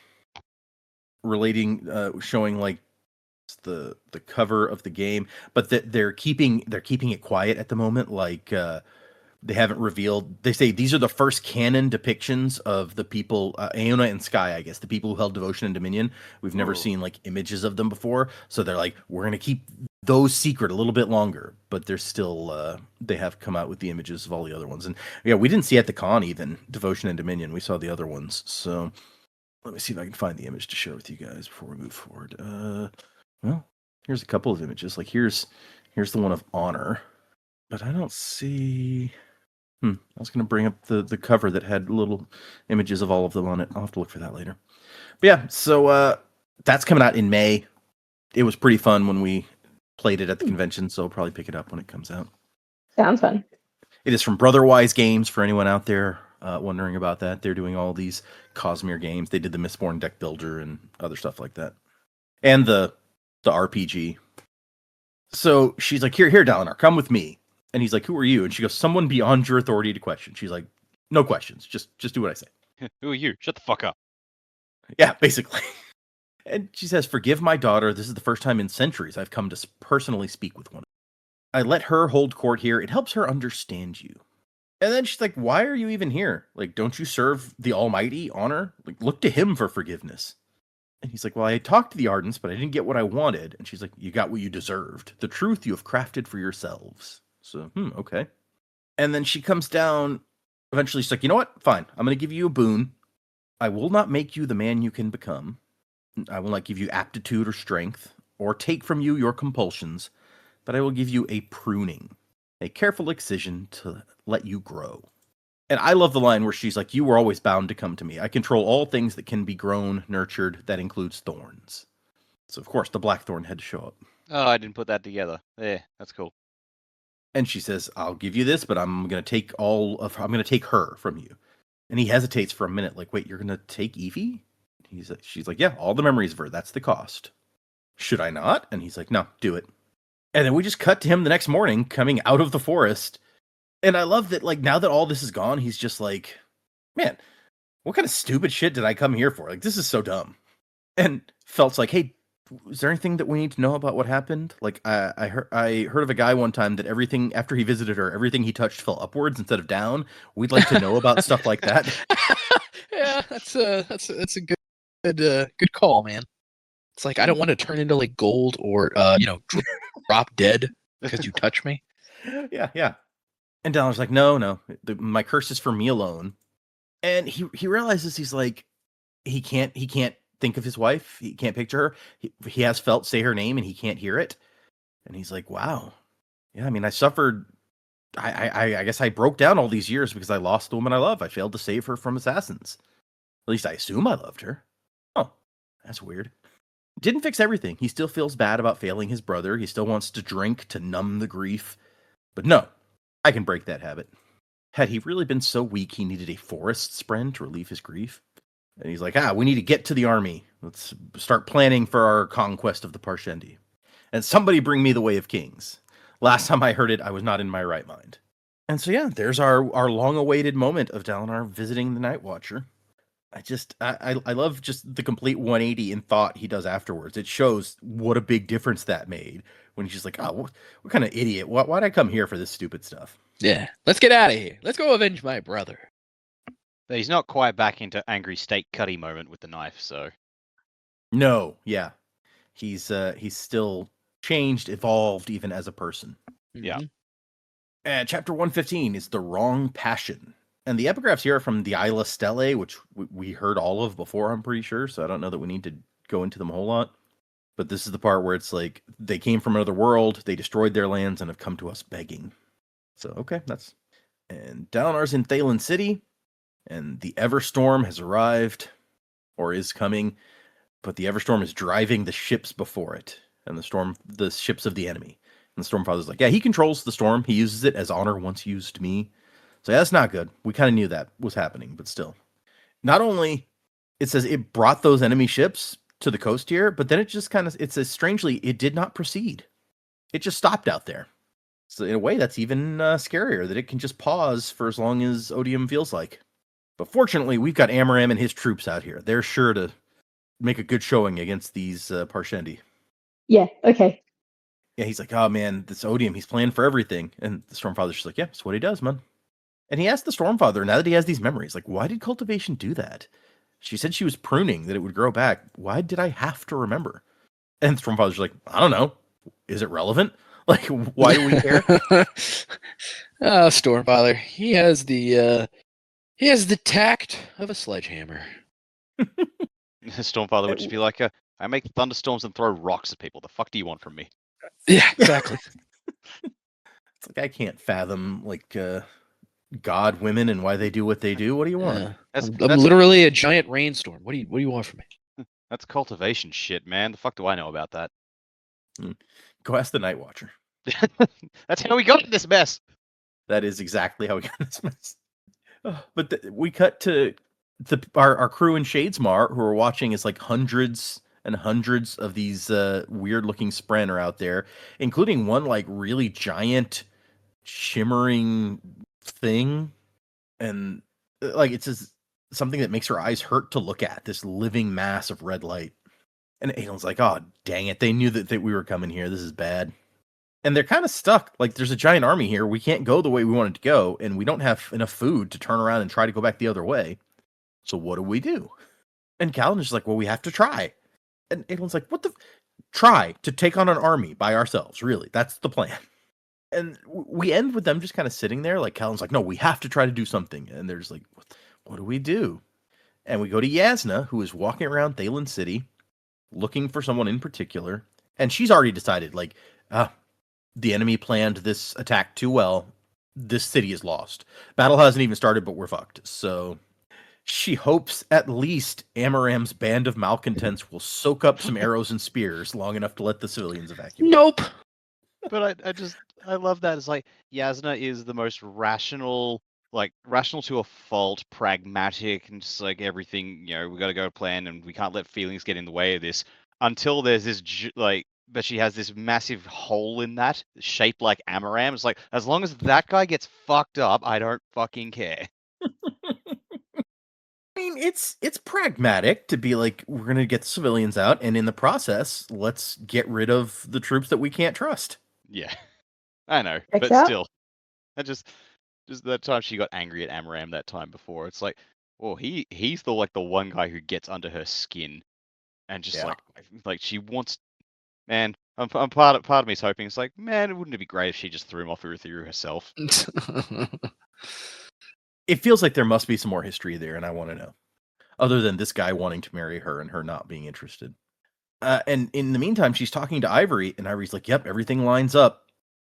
relating, showing like the cover of the game, but they're keeping it quiet at the moment. Like they haven't revealed. They say these are the first canon depictions of the people, Aona and Sky, I guess, the people who held Devotion and Dominion. We've never seen like images of them before, so they're like, we're gonna keep those secret a little bit longer. But they're still, they have come out with the images of all the other ones, and yeah, we didn't see at the con even Devotion and Dominion. We saw the other ones. So let me see if I can find the image to share with you guys before we move forward. Well, here's a couple of images. Like here's the one of Honor, but I don't see. I was going to bring up the cover that had little images of all of them on it. I'll have to look for that later. But yeah, so that's coming out in May. It was pretty fun when we played it at the convention, so I'll probably pick it up when it comes out. Sounds fun. It is from Brotherwise Games, for anyone out there wondering about that. They're doing all these Cosmere games. They did the Mistborn deck builder and other stuff like that. And the RPG. So she's like, here, Dalinar, come with me. And he's like, who are you? And she goes, someone beyond your authority to question. She's like, no questions. Just do what I say. Who are you? Shut the fuck up. Yeah, basically. And she says, forgive my daughter. This is the first time in centuries I've come to personally speak with one. I let her hold court here. It helps her understand you. And then she's like, why are you even here? Like, don't you serve the Almighty honor? Like, look to him for forgiveness. And he's like, well, I talked to the Ardents, but I didn't get what I wanted. And she's like, you got what you deserved. The truth you have crafted for yourselves. So, okay. And then she comes down. Eventually, she's like, you know what? Fine. I'm going to give you a boon. I will not make you the man you can become. I will not give you aptitude or strength, or take from you your compulsions, but I will give you a pruning, a careful excision to let you grow. And I love the line where she's like, you were always bound to come to me. I control all things that can be grown, nurtured. That includes thorns. So, of course, the blackthorn had to show up. Oh, I didn't put that together. Yeah, that's cool. And she says, I'll give you this, but I'm going to take her from you. And he hesitates for a minute, like, wait, you're going to take Evie? She's like, yeah, all the memories of her. That's the cost. Should I not? And he's like, no, do it. And then we just cut to him the next morning coming out of the forest. And I love that, like, now that all this is gone, he's just like, man, what kind of stupid shit did I come here for? Like, this is so dumb. And Felt's like, hey, is there anything that we need to know about what happened? Like, I heard of a guy one time that everything, after he visited her, everything he touched fell upwards instead of down. We'd like to know about stuff like that. Yeah, that's a good call, man. It's like, I don't want to turn into like gold or drop dead because you touch me. Yeah. And Dalinar's like, no, my curse is for me alone. And he realizes he's like, he can't think of his wife. He can't picture her. He has Felt say her name and he can't hear it. And he's like, wow. Yeah, I mean, I suffered. I guess I broke down all these years because I lost the woman I love. I failed to save her from assassins. At least I assume I loved her. Oh, that's weird. Didn't fix everything. He still feels bad about failing his brother. He still wants to drink to numb the grief. But no, I can break that habit. Had he really been so weak he needed a forest spren to relieve his grief? And he's like, we need to get to the army. Let's start planning for our conquest of the Parshendi. And somebody bring me the Way of Kings. Last time I heard it, I was not in my right mind. And so, yeah, there's our long-awaited moment of Dalinar visiting the Night Watcher. I love just the complete 180 in thought he does afterwards. It shows what a big difference that made when he's just like, what kind of idiot? Why'd I come here for this stupid stuff? Yeah, let's get out of here. Let's go avenge my brother. But he's not quite back into angry steak cutty moment with the knife, so. No, yeah. He's still changed, evolved, even as a person. Yeah. And chapter 115 is The Wrong Passion. And the epigraphs here are from the Isla Stellae, which we heard all of before, I'm pretty sure, so I don't know that we need to go into them a whole lot. But this is the part where it's like, they came from another world, they destroyed their lands, and have come to us begging. So, okay, that's... And Dalinar's in Thaylen City, and the Everstorm has arrived, or is coming, but the Everstorm is driving the ships before it, and the ships of the enemy. And the Stormfather's like, yeah, he controls the storm, he uses it as Honor once used me. So yeah, that's not good. We kind of knew that was happening, but still. Not only, it says it brought those enemy ships to the coast here, but then it just it says strangely, it did not proceed. It just stopped out there. So in a way, that's even scarier, that it can just pause for as long as Odium feels like. But fortunately, we've got Amaram and his troops out here. They're sure to make a good showing against these Parshendi. Yeah, okay. Yeah, he's like, oh man, this Odium, he's playing for everything. And the Stormfather's just like, yeah, that's what he does, man. And he asked the Stormfather, now that he has these memories, like, why did cultivation do that? She said she was pruning, that it would grow back. Why did I have to remember? And the Stormfather's like, I don't know. Is it relevant? Like, why do we care? Stormfather, he has the tact of a sledgehammer. Stormfather would just be like, I make thunderstorms and throw rocks at people. The fuck do you want from me? Yeah, exactly. It's like, I can't fathom, like, God, women, and why they do what they do. What do you want? I'm literally a giant rainstorm. What do you want from me? That's cultivation shit, man. The fuck do I know about that? Go ask the Night Watcher. That's how we got in this mess. That is exactly how we got in this mess. But we cut to our crew in Shadesmar, who are watching as like hundreds and hundreds of these weird-looking spren are out there, including one like really giant, shimmering thing, and like it's just something that makes her eyes hurt to look at, this living mass of red light. And Aegon's like, oh dang it, they knew that we were coming here, this is bad. And they're kind of stuck. Like, there's a giant army here. We can't go the way we wanted to go, and we don't have enough food to turn around and try to go back the other way. So what do we do? And Kaladin's like, well, we have to try. And everyone's like, what the? Try to take on an army by ourselves, really. That's the plan. And we end with them just kind of sitting there. Like, Kaladin's like, no, we have to try to do something. And they're just like, what do we do? And we go to Yasna, who is walking around Thalen City, looking for someone in particular. And she's already decided, like, the enemy planned this attack too well. This city is lost. Battle hasn't even started, but we're fucked. So she hopes at least Amaram's band of malcontents will soak up some arrows and spears long enough to let the civilians evacuate. Nope. But I love that. It's like Yasna is the most rational to a fault, pragmatic, and just like everything, we got to go plan and we can't let feelings get in the way of this until there's this but she has this massive hole in that shaped like Amaram. It's like, as long as that guy gets fucked up, I don't fucking care. I mean, it's pragmatic to be like, we're going to get the civilians out, and in the process, let's get rid of the troops that we can't trust. Yeah, I know, Checks but out. still, I just that time she got angry at Amaram that time before. It's like, well, he's the one guy who gets under her skin, and just Yeah. like she wants. Man, I'm part of me's hoping it's like, man, wouldn't it be great if she just threw him off Urithiru herself? It feels like there must be some more history there, and I want to know. Other than this guy wanting to marry her and her not being interested. And in the meantime, she's talking to Ivory, and Ivory's like, yep, everything lines up.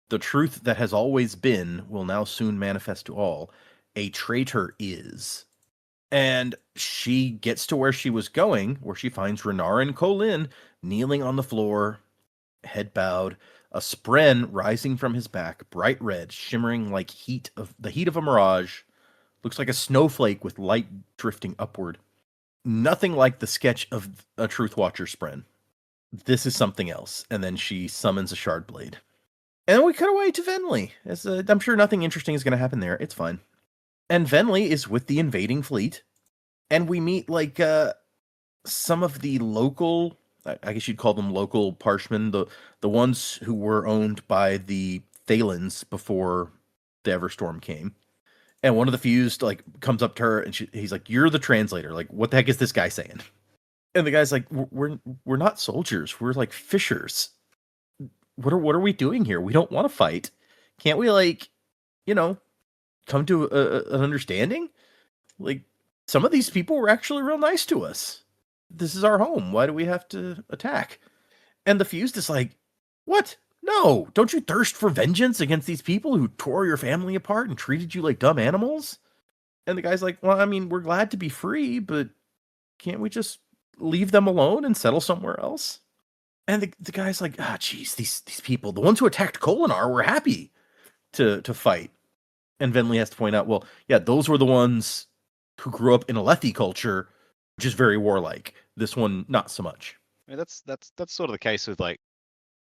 The truth that has always been will now soon manifest to all. A traitor is. And she gets to where she was going, where she finds Renar and Colin kneeling on the floor, head bowed, a spren rising from his back, bright red, shimmering like the heat of a mirage. Looks like a snowflake with light drifting upward. Nothing like the sketch of a Truth Watcher spren. This is something else. And then she summons a shard blade. And then we cut away to Venli. I'm sure nothing interesting is going to happen there. It's fine. And Venli is with the invading fleet. And we meet some of the local, I guess you'd call them local Parshmen, the ones who were owned by the Thalens before the Everstorm came. And one of the fused comes up to her and he's like, "You're the translator. Like, what the heck is this guy saying?" And the guy's like, "We're not soldiers. We're like fishers. What are we doing here? We don't want to fight. Can't we come to an understanding? Like, some of these people were actually real nice to us. This is our home. Why do we have to attack?" And the fused is like, "What? No, don't you thirst for vengeance against these people who tore your family apart and treated you like dumb animals?" And the guy's like, "Well, I mean, we're glad to be free, but can't we just leave them alone and settle somewhere else?" And the guy's like, geez, these people, the ones who attacked Kolinar, were happy to fight. And Venli has to point out, well, yeah, those were the ones who grew up in Alethi culture, which is very warlike. This one, not so much. I mean, that's sort of the case with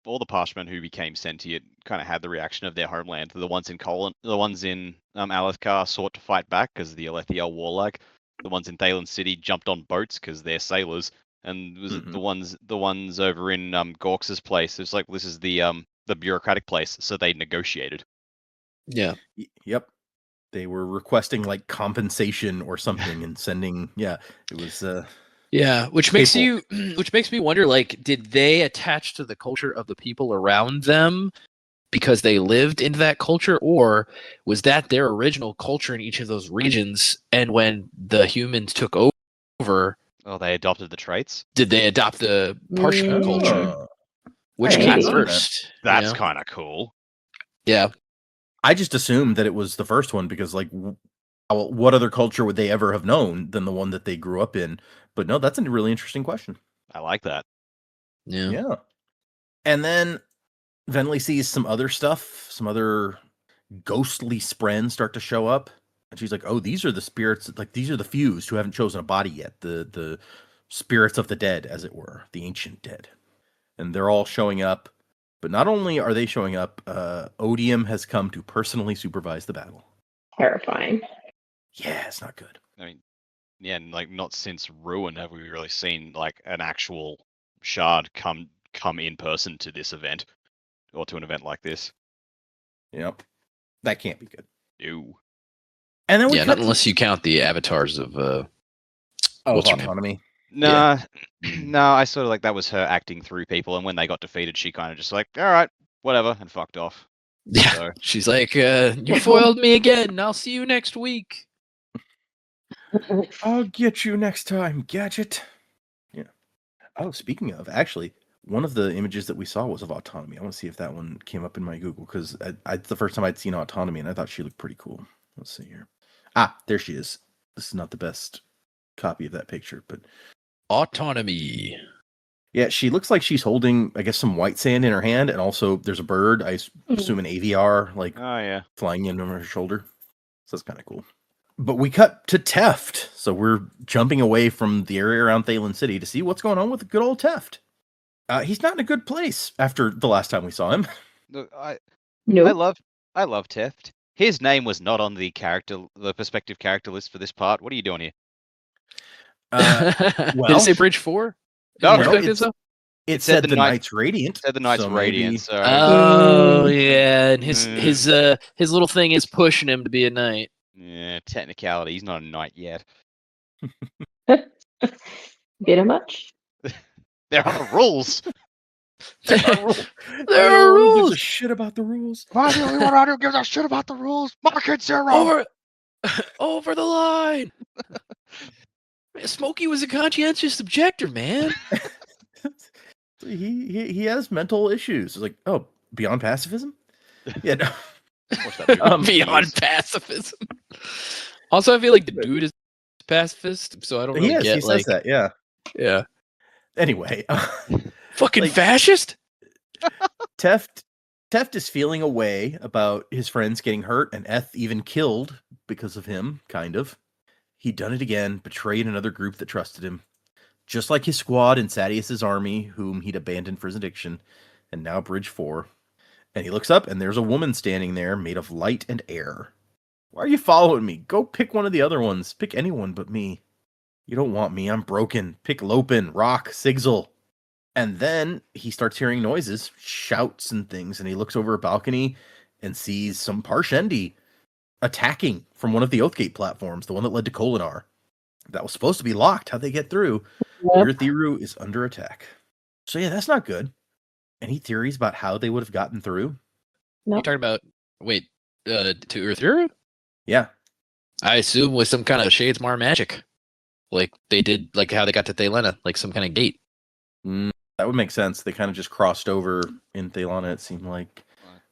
all the Parshmen who became sentient kind of had the reaction of their homeland. The ones in Alethkar sought to fight back because the Alethi are warlike. The ones in Thalen City jumped on boats because they're sailors, and the ones over in Gorks's place. It's like, this is the bureaucratic place, so they negotiated. Yeah. Yep. They were requesting compensation or something and sending. Yeah, it was. Yeah, which makes me wonder, did they attach to the culture of the people around them because they lived into that culture, or was that their original culture in each of those regions? And when the humans took over, they adopted the traits. Did they adopt the Parshmen culture? Which came first? That's kind of cool. Yeah, I just assumed that it was the first one because, what other culture would they ever have known than the one that they grew up in? But no, that's a really interesting question. I like that. Yeah. And then Venli sees some other stuff, some other ghostly spren start to show up. And she's like, oh, these are the spirits, these are the fused who haven't chosen a body yet. The spirits of the dead, as it were, the ancient dead. And they're all showing up. But not only are they showing up, Odium has come to personally supervise the battle. Terrifying. Yeah, it's not good. I mean, yeah, and not since Ruin have we really seen an actual shard come in person to this event. or to an event like this. Yep. That can't be good. Ew. And then we Yeah, cut not unless you count the avatars of what's her name? autonomy. Nah, no, I sort of like that was her acting through people, and when they got defeated, she kind of just like, all right, whatever, and fucked off. Yeah, So- she's like, you foiled me again. I'll see you next week. I'll get you next time, Gadget. Yeah. Oh, speaking of, actually, one of the images that we saw was of autonomy. I want to see if that one came up in my Google, because it's the first time I'd seen autonomy, and I thought she looked pretty cool. Let's see here. Ah, there she is. This is not the best copy of that picture, but Autonomy. yeah, she looks like she's holding, I guess, some white sand in her hand, and also there's a bird, I assume an AVR, like Oh yeah. flying in over her shoulder. So that's kind of cool. But we cut to Teft. So we're jumping away from the area around Thalen City to see what's going on with the good old Teft. He's not in a good place after the last time we saw him. Look, I No. love Teft. His name was not on the perspective character list for this part. What are you doing here? Did well- it say Bridge 4? No, Perspectives, though? It said said the the Knight- Knight's Radiant. Said the Knight's so Radiant. So Oh yeah, and his Mm. his little thing is pushing him to be a knight. yeah, technicality. He's not a knight yet. Bit of much. There are rules. There There are Gives a rules. shit about the rules. Am I the only one out here who gives a shit about the rules? Market zero. Over the line. Man, Smokey was a conscientious objector, man. He has mental issues. It's like, oh, beyond pacifism? Yeah, no. What's that? Beyond pacifism. Also, I feel like the dude is pacifist, so I don't really He is. get He like, says that. Yeah. yeah, Anyway, fucking Like- fascist. Teft is feeling a way about his friends getting hurt, and Eth even killed because of him, kind of. He'd done it again, betrayed another group that trusted him. Just like his squad in Sadius's army, whom he'd abandoned for his addiction, and now Bridge 4. And he looks up, and there's a woman standing there made of light and air. Why are you following me? Go pick one of the other ones. Pick anyone but me. You don't want me. I'm broken. Pick Lopin, Rock, Sigzil. And then he starts hearing noises, shouts and things, and he looks over a balcony and sees some Parshendi attacking from one of the Oathgate platforms, the one that led to Kolinar. That was supposed to be locked. How'd they get through? Yep. Urithiru is under attack. So yeah, that's not good. Any theories about how they would have gotten through? No. You talking about to Urithiru? Yeah. I assume with some kind of Shadesmar magic, like they did, like how they got to Thelena, like some kind of gate. That would make sense. They kind of just crossed over in Thelana, it seemed like.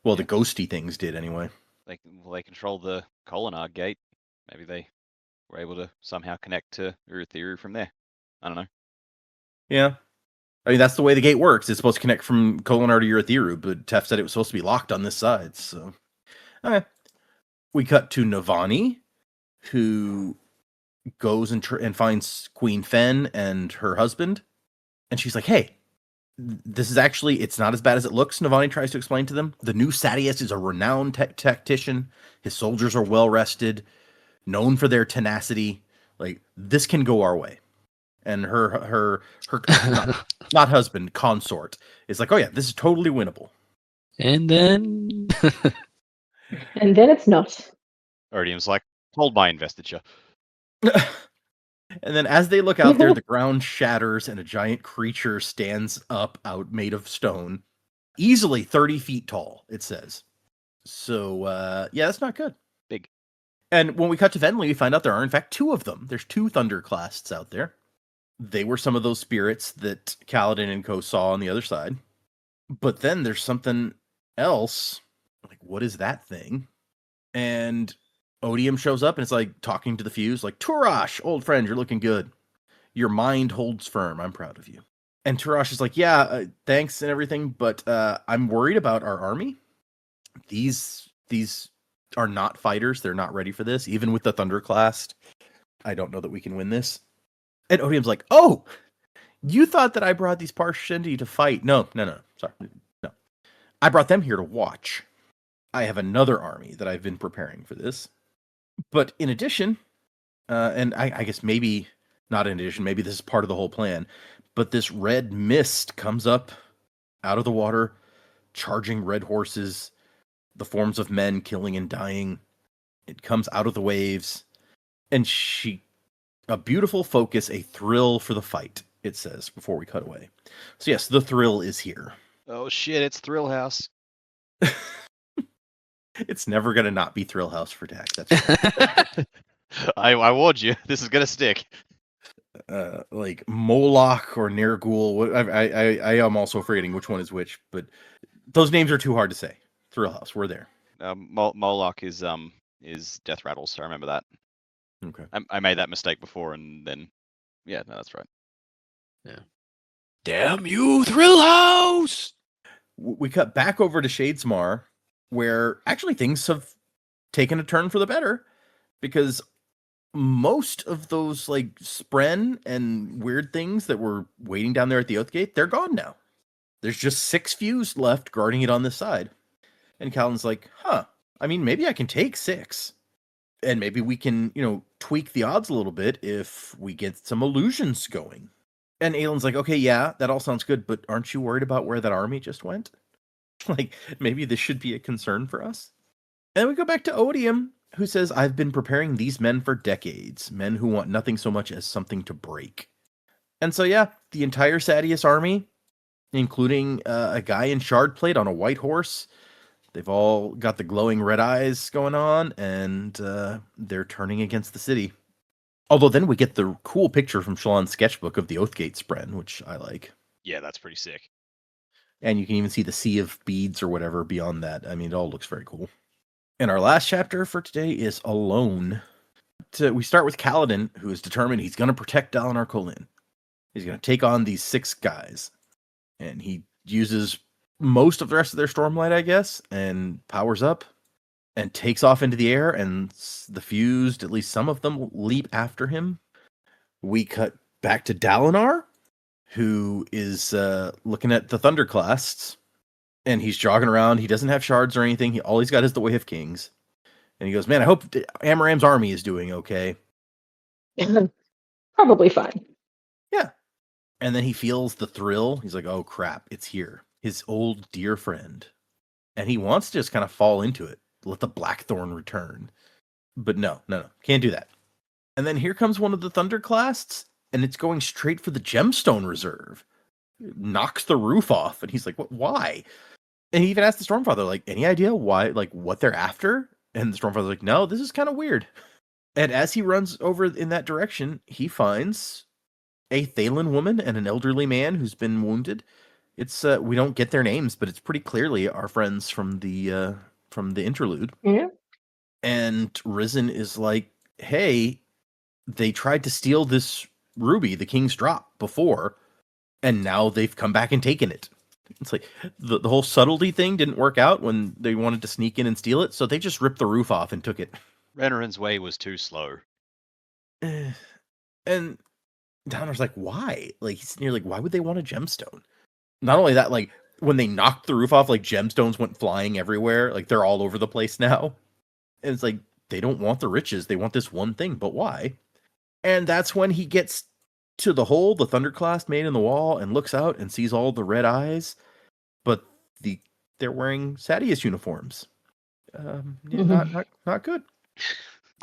Well, the ghosty things did anyway. They control the Kolinar gate. Maybe they were able to somehow connect to Urithiru from there. I don't know. Yeah. I mean, that's the way the gate works. It's supposed to connect from Kolinar to Urithiru, but Tef said it was supposed to be locked on this side, so... Okay. We cut to Navani, who goes and finds Queen Fen and her husband, and she's like, hey, this is actually, it's not as bad as it looks, Navani tries to explain to them. The new Sadius is a renowned tactician. His soldiers are well-rested, known for their tenacity. Like, this can go our way. And her not husband, consort, is like, oh yeah, this is totally winnable. And then And then it's not. Odium's like, hold my investiture. And then as they look out there, the ground shatters and a giant creature stands up out made of stone. Easily 30 feet tall, it says. So, yeah, that's not good. Big. And when we cut to Venli, we find out there are, in fact, two of them. There's two Thunderclasts out there. They were some of those spirits that Kaladin and Co. saw on the other side. But then there's something else. Like, what is that thing? And Odium shows up and it's like talking to the Fuse, like, Turash, old friend, you're looking good. Your mind holds firm. I'm proud of you. And Turash is like, yeah, thanks and everything, but I'm worried about our army. These are not fighters. They're not ready for this. Even with the Thunderclast, I don't know that we can win this. And Odium's like, oh, you thought that I brought these Parshendi to fight. No. Sorry. No. I brought them here to watch. I have another army that I've been preparing for this. But in addition, and I guess maybe not in addition, maybe this is part of the whole plan, but this red mist comes up out of the water, charging red horses, the forms of men killing and dying. It comes out of the waves, and a beautiful focus, a thrill for the fight, it says before we cut away. So yes, the thrill is here. Oh shit, it's Thrill House. It's never going to not be Thrill House for Dak. That's I warned you. This is gonna stick. like Moloch or Nergul. I am also forgetting which one is which, but those names are too hard to say. Thrill House, we're there. Moloch is Death Rattles, so I remember that. Okay. I made that mistake before, and then yeah, no, that's right. Yeah. Damn you, Thrill House! We cut back over to Shadesmar, where actually things have taken a turn for the better, because most of those like spren and weird things that were waiting down there at the Oathgate, they're gone now. There's just 6 fused left guarding it on this side. And Kaladin's like, I mean, maybe I can take 6. And maybe we can, tweak the odds a little bit if we get some illusions going. And Aelin's like, okay, yeah, that all sounds good, but aren't you worried about where that army just went? Like, maybe this should be a concern for us? And then we go back to Odium, who says, I've been preparing these men for decades, men who want nothing so much as something to break. And so, yeah, the entire Sadeas army, including a guy in shard plate on a white horse, they've all got the glowing red eyes going on, and they're turning against the city. Although then we get the cool picture from Shallan's sketchbook of the Oathgate spren, which I like. Yeah, that's pretty sick. And you can even see the sea of beads or whatever beyond that. I mean, it all looks very cool. And our last chapter for today is Alone. We start with Kaladin, who is determined he's going to protect Dalinar Kholin. He's going to take on these 6 guys. And he uses most of the rest of their Stormlight, I guess, and powers up and takes off into the air, and the fused, at least some of them, leap after him. We cut back to Dalinar, who is looking at the Thunderclasts, and he's jogging around. He doesn't have shards or anything. All he's got is the Way of Kings. And he goes, man, I hope Amaram's army is doing okay. Probably fine. Yeah. And then he feels the thrill. He's like, oh, crap, it's here. His old dear friend. And he wants to just kind of fall into it. Let the Blackthorn return. But no. Can't do that. And then here comes one of the Thunderclasts, and it's going straight for the Gemstone Reserve. It knocks the roof off, and he's like, what? Why? And he even asked the Stormfather, like, any idea why, like, what they're after? And the Stormfather's like, no, this is kind of weird. And as he runs over in that direction, he finds a Thaylen woman and an elderly man who's been wounded. It's we don't get their names, but it's pretty clearly our friends from the interlude. Yeah. And Risen is like, hey, they tried to steal this ruby, the King's Drop, before, and now they've come back and taken it. It's like the whole subtlety thing didn't work out when they wanted to sneak in and steal it, so they just ripped the roof off and took it. Renarin's way was too slow. And Donner's like, why? Like, he's near like, why would they want a gemstone? Not only that, like, when they knocked the roof off, like, gemstones went flying everywhere. Like, they're all over the place now. And it's like, they don't want the riches. They want this one thing, but why? And that's when he gets to the hole the Thunderclast made in the wall and looks out and sees all the red eyes. But they're wearing Sadeas uniforms. Not good.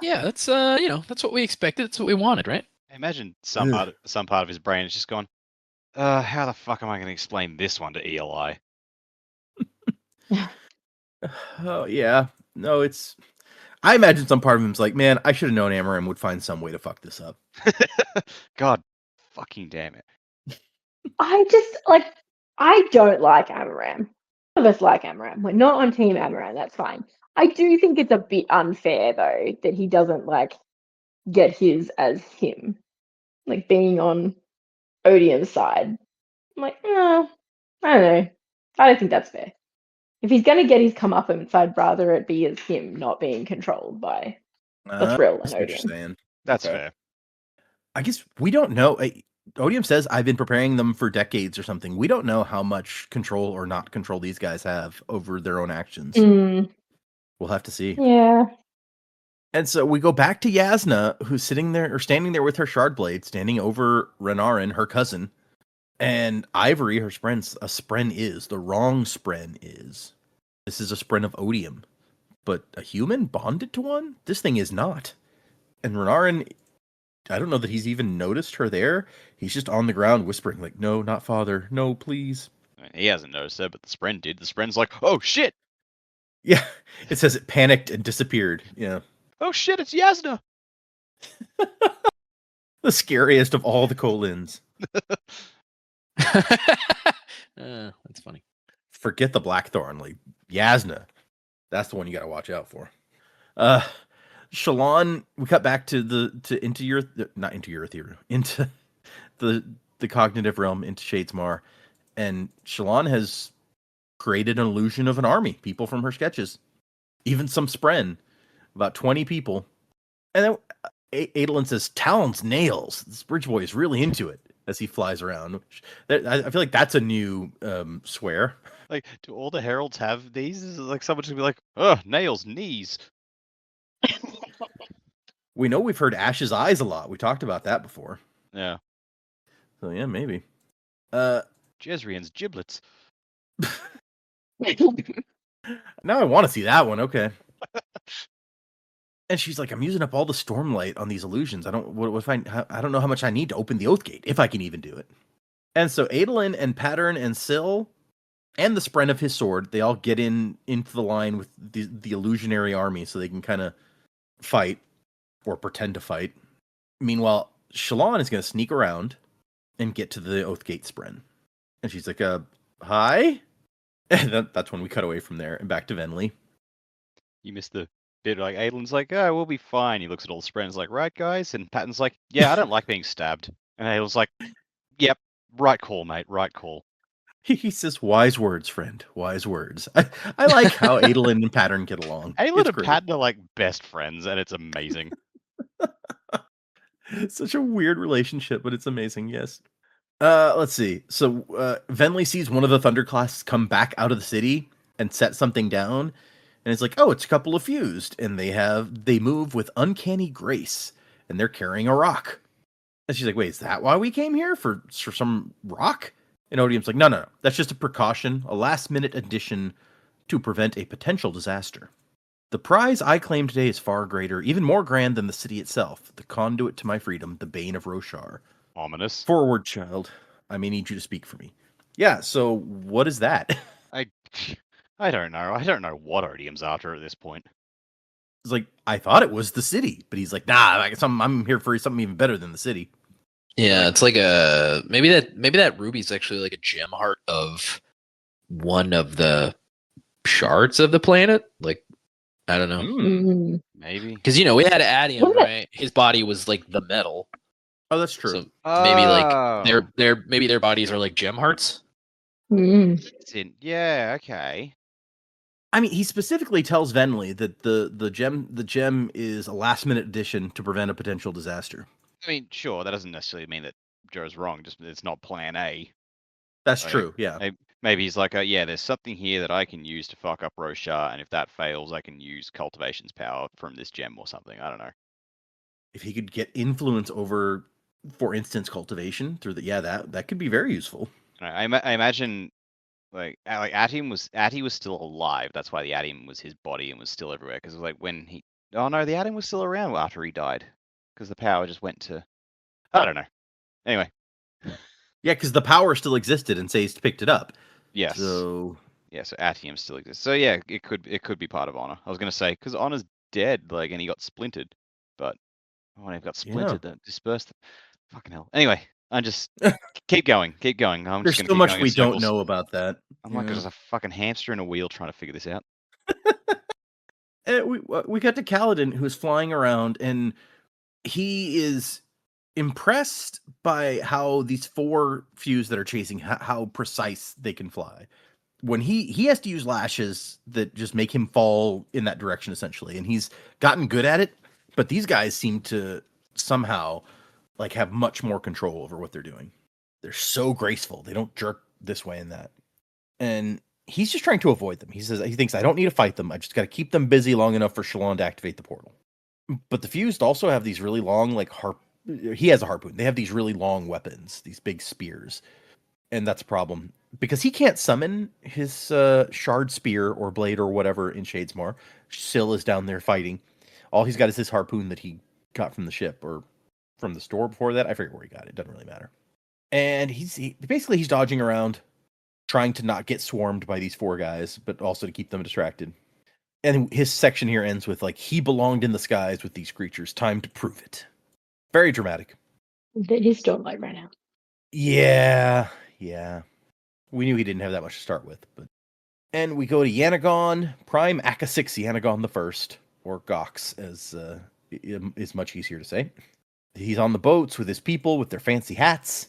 Yeah, that's that's what we expected. That's what we wanted, right? I imagine some part of his brain is just going, how the fuck am I going to explain this one to Eli? Oh yeah, no, I imagine some part of him's like, man, I should have known Amaram would find some way to fuck this up. God fucking damn it. I don't like Amaram. None of us like Amaram. We're not on Team Amaram, that's fine. I do think it's a bit unfair, though, that he doesn't, like, get his as him. Like, being on Odium's side. I'm like, I don't know. I don't think that's fair. If he's going to get his comeuppance, I'd rather it be as him, not being controlled by the Thrill and Odium. That's fair. I guess we don't know. Odium says, I've been preparing them for decades or something. We don't know how much control or not control these guys have over their own actions. We'll have to see. Yeah. And so we go back to Yasna, who's standing there with her shard blade, standing over Renarin, her cousin. And Ivory, her spren, a spren is. The wrong spren is. This is a spren of odium. But a human bonded to one? This thing is not. And Renarin, I don't know that he's even noticed her there. He's just on the ground whispering, like, no, not father. No, please. I mean, he hasn't noticed it, but the Spren did. The Spren's like, oh shit! Yeah, it says it panicked and disappeared. Yeah. Oh shit, it's Yasna! The scariest of all the Kolins. That's funny. Forget the Blackthorn, like Yasna. That's the one you got to watch out for. Shallan, we cut back to into the cognitive realm, into Shadesmar, and Shallan has created an illusion of an army, people from her sketches, even some Spren, about 20 people. And then Adolin says, "Talon's nails." This bridge boy is really into it as he flies around. I feel like that's a new swear. Like, do all the heralds have these? Is it like someone just be like, oh, nails, knees? We know we've heard Ash's eyes a lot. We talked about that before. Yeah. So yeah, maybe. Jezrian's giblets. Now I want to see that one. Okay. And she's like, I'm using up all the stormlight on these illusions. I don't know how much I need to open the Oath Gate, if I can even do it. And so Adolin and Pattern and Syl and the Spren of his sword, they all get into the line with the illusionary army so they can kind of fight or pretend to fight. Meanwhile, Shallan is going to sneak around and get to the Oath Gate Spren. And she's like, hi? And that's when we cut away from there and back to Venli. You missed the bit, like, Adelin's like, oh, we'll be fine. He looks at all the Spren's like, right, guys? And Patton's like, yeah, I don't like being stabbed. And Adelin's like, yep, right call, mate, right call. He says, wise words, friend, wise words. I like how Adolin and Pattern get along. Adolin and Patton are like best friends, and it's amazing. Such a weird relationship, but it's amazing, yes. Let's see. So Venli sees one of the Thunderclasts come back out of the city and set something down. And it's like, oh, it's a couple of fused. And they move with uncanny grace. And they're carrying a rock. And she's like, wait, is that why we came here? For some rock? And Odium's like, no. That's just a precaution, a last-minute addition to prevent a potential disaster. The prize I claim today is far greater, even more grand than the city itself. The conduit to my freedom, the bane of Roshar. Ominous. Forward, child. I may need you to speak for me. Yeah, so what is that? I don't know. I don't know what Odium's after at this point. It's like, I thought it was the city, but he's like, nah, I'm here for something even better than the city. Yeah, it's like maybe that ruby's actually like a gem heart of one of the shards of the planet. Like, I don't know. Maybe. Because, we had Adium, right? His body was like the metal. Oh, that's true. So maybe like their bodies are like gem hearts. Yeah, okay. I mean, he specifically tells Venli that the gem is a last minute addition to prevent a potential disaster. I mean, sure, that doesn't necessarily mean that Joe's wrong. Just it's not Plan A. That's true. Yeah. Maybe he's like, yeah, there's something here that I can use to fuck up Roshar, and if that fails, I can use Cultivation's power from this gem or something. I don't know. If he could get influence over, for instance, cultivation through that could be very useful. I imagine, like Atium was still alive. That's why the Atium was his body and was still everywhere. Because like when the Atium was still around after he died, because the power just went to, I don't know. Anyway. Yeah, because the power still existed and Sazed picked it up. Yes. So Atium still exists. So yeah, it could be part of Honor. I was gonna say because Honor's dead, like, and he got splintered, but when he got splintered, that dispersed. Fucking hell. Anyway, I'm just keep going. There's so much we don't know about that. I'm like there's a fucking hamster in a wheel trying to figure this out. And we got to Kaladin, who's flying around, and he is impressed by how these 4 fuse that are chasing, how precise they can fly. When he has to use lashes that just make him fall in that direction, essentially, and he's gotten good at it. But these guys seem to somehow like have much more control over what they're doing. They're so graceful. They don't jerk this way and that. And he's just trying to avoid them. He thinks I don't need to fight them. I just got to keep them busy long enough for Shallan to activate the portal. But the fused also have these really long, like he has a harpoon. They have these really long weapons, these big spears. and that's a problem because he can't summon his shard spear or blade or whatever in Shadesmar. Syl is down there fighting. All he's got is his harpoon that he got from the ship or from the store before that. I forget where he got it. Doesn't really matter. And he's dodging around, trying to not get swarmed by these 4 guys, but also to keep them distracted. And his section here ends with, like, he belonged in the skies with these creatures. Time to prove it. Very dramatic. His stormlight ran out. Yeah. We knew he didn't have that much to start with. And we go to Yanagon, Prime Aka 6 Yanagon the First, or Gox, as is much easier to say. He's on the boats with his people, with their fancy hats.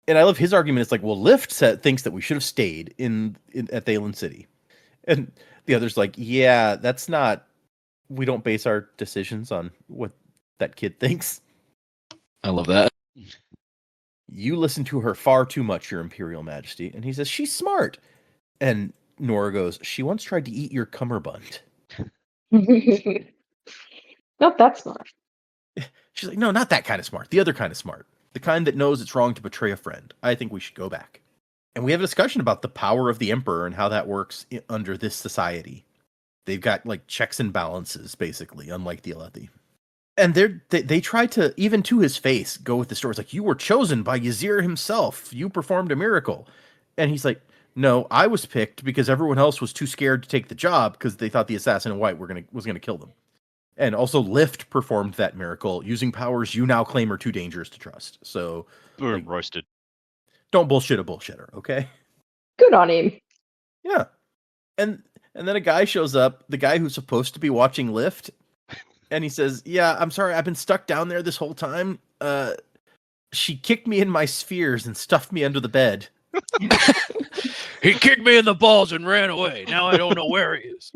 And I love his argument. It's like, well, Lift thinks that we should have stayed at Thalen City. And the other's like, yeah, that's not... We don't base our decisions on what that kid thinks. I love that. You listen to her far too much, Your Imperial Majesty. And he says, she's smart. And Nora goes, she once tried to eat your cummerbund. Not that smart. She's like, no, not that kind of smart. The other kind of smart. The kind that knows it's wrong to betray a friend. I think we should go back. And we have a discussion about the power of the Emperor and how that works under this society. They've got, like, checks and balances, basically, unlike the Alethi. And they try to, even to his face, go with the story. It's like, you were chosen by Ysir himself. You performed a miracle. And he's like, no, I was picked because everyone else was too scared to take the job because they thought the assassin in white was gonna kill them. And also Lift performed that miracle using powers you now claim are too dangerous to trust. So Boom, like, roasted. Don't bullshit a bullshitter, okay? Good on him. Yeah. And then a guy shows up, the guy who's supposed to be watching Lift, and he says, yeah, I'm sorry, I've been stuck down there this whole time. She kicked me in my spheres and stuffed me under the bed. He kicked me in the balls and ran away. Now I don't know where he is.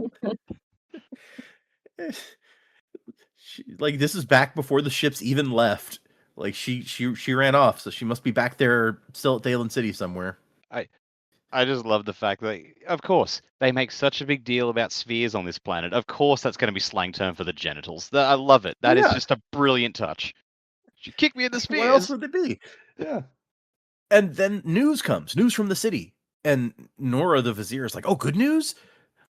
Like, this is back before the ships even left. Like, she ran off, so she must be back there still at Thalen City somewhere. I just love the fact that, of course, they make such a big deal about spheres on this planet. Of course, that's going to be slang term for the genitals. I love it. That is just a brilliant touch. She kicked me in the spheres. What else would it be? Yeah. And then news comes. News from the city. And Nora, the Vizier, is like, oh, good news?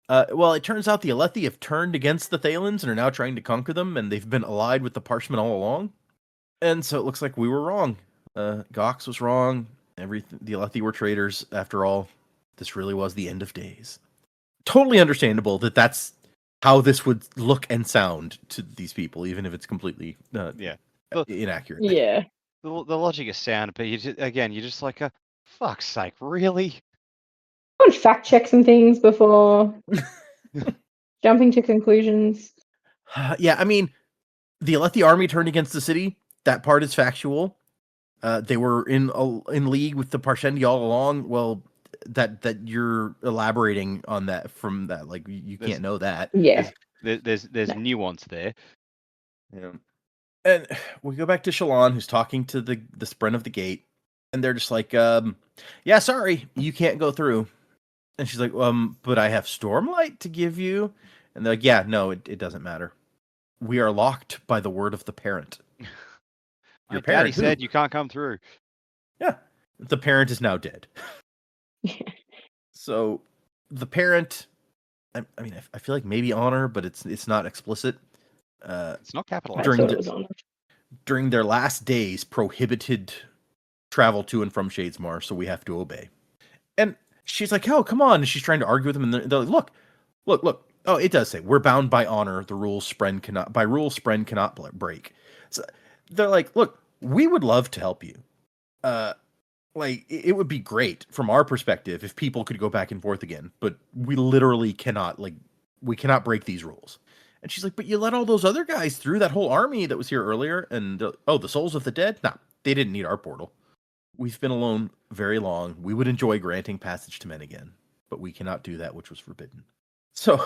Well, it turns out the Alethi have turned against the Thalens and are now trying to conquer them, and they've been allied with the Parshmen all along. And so it looks like we were wrong. Gox was wrong. The Alethi were traitors. After all, this really was the end of days. Totally understandable that that's how this would look and sound to these people, even if it's completely inaccurate. Yeah. The logic is sound, but you're just like, fuck's sake, really? On fact check some things before jumping to conclusions. Yeah, I mean, the Alethi army turned against the city. That part is factual. They were in league with the Parshendi all along. Well, that you're elaborating on that from that, like you can't know that. Yeah, there's nuance there. Yeah, and we go back to Shallan, who's talking to the Spren of the Gate, and they're just like, "Yeah, sorry, you can't go through." And she's like, "But I have Stormlight to give you," and they're like, "Yeah, no, it doesn't matter. We are locked by the word of the parent." Your parent said you can't come through. Yeah, the parent is now dead. So the parent, I mean, I feel like maybe honor, but it's not explicit. It's not capitalized. During their last days, prohibited travel to and from Shadesmar, so we have to obey. And she's like, "Oh, come on!" And she's trying to argue with them, and they're like, "Look! Oh, it does say we're bound by honor. The rules Spren cannot break." So they're like, "Look, we would love to help you. Like, it would be great from our perspective if people could go back and forth again, but we literally cannot. Like, we cannot break these rules." And she's like, "But you let all those other guys through, that whole army that was here earlier, and the souls of the dead? Nah, they didn't need our portal. We've been alone very long. We would enjoy granting passage to men again, but we cannot do that which was forbidden." So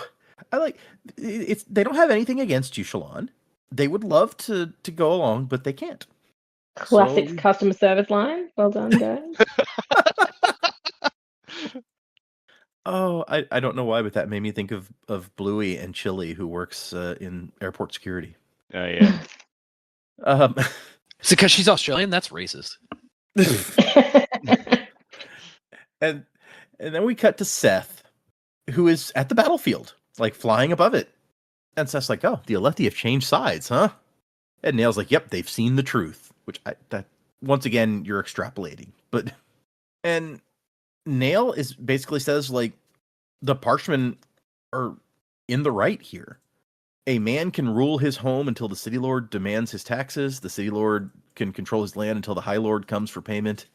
I like it's. They don't have anything against you, Shallan. They would love to go along, but they can't. Classic customer service line. Well done, guys. Oh, I don't know why, but that made me think of Bluey and Chili, who works in airport security. Oh yeah. Is it because she's Australian? That's racist. and then we cut to Seth, who is at the battlefield, like flying above it. And Seth's like, "Oh, the Alethi have changed sides, huh?" And Nail's like, "Yep, they've seen the truth." Which that once again you're extrapolating, but and Nail is basically says like the Parchmen are in the right here. A man can rule his home until the City Lord demands his taxes. The City Lord can control his land until the High Lord comes for payment,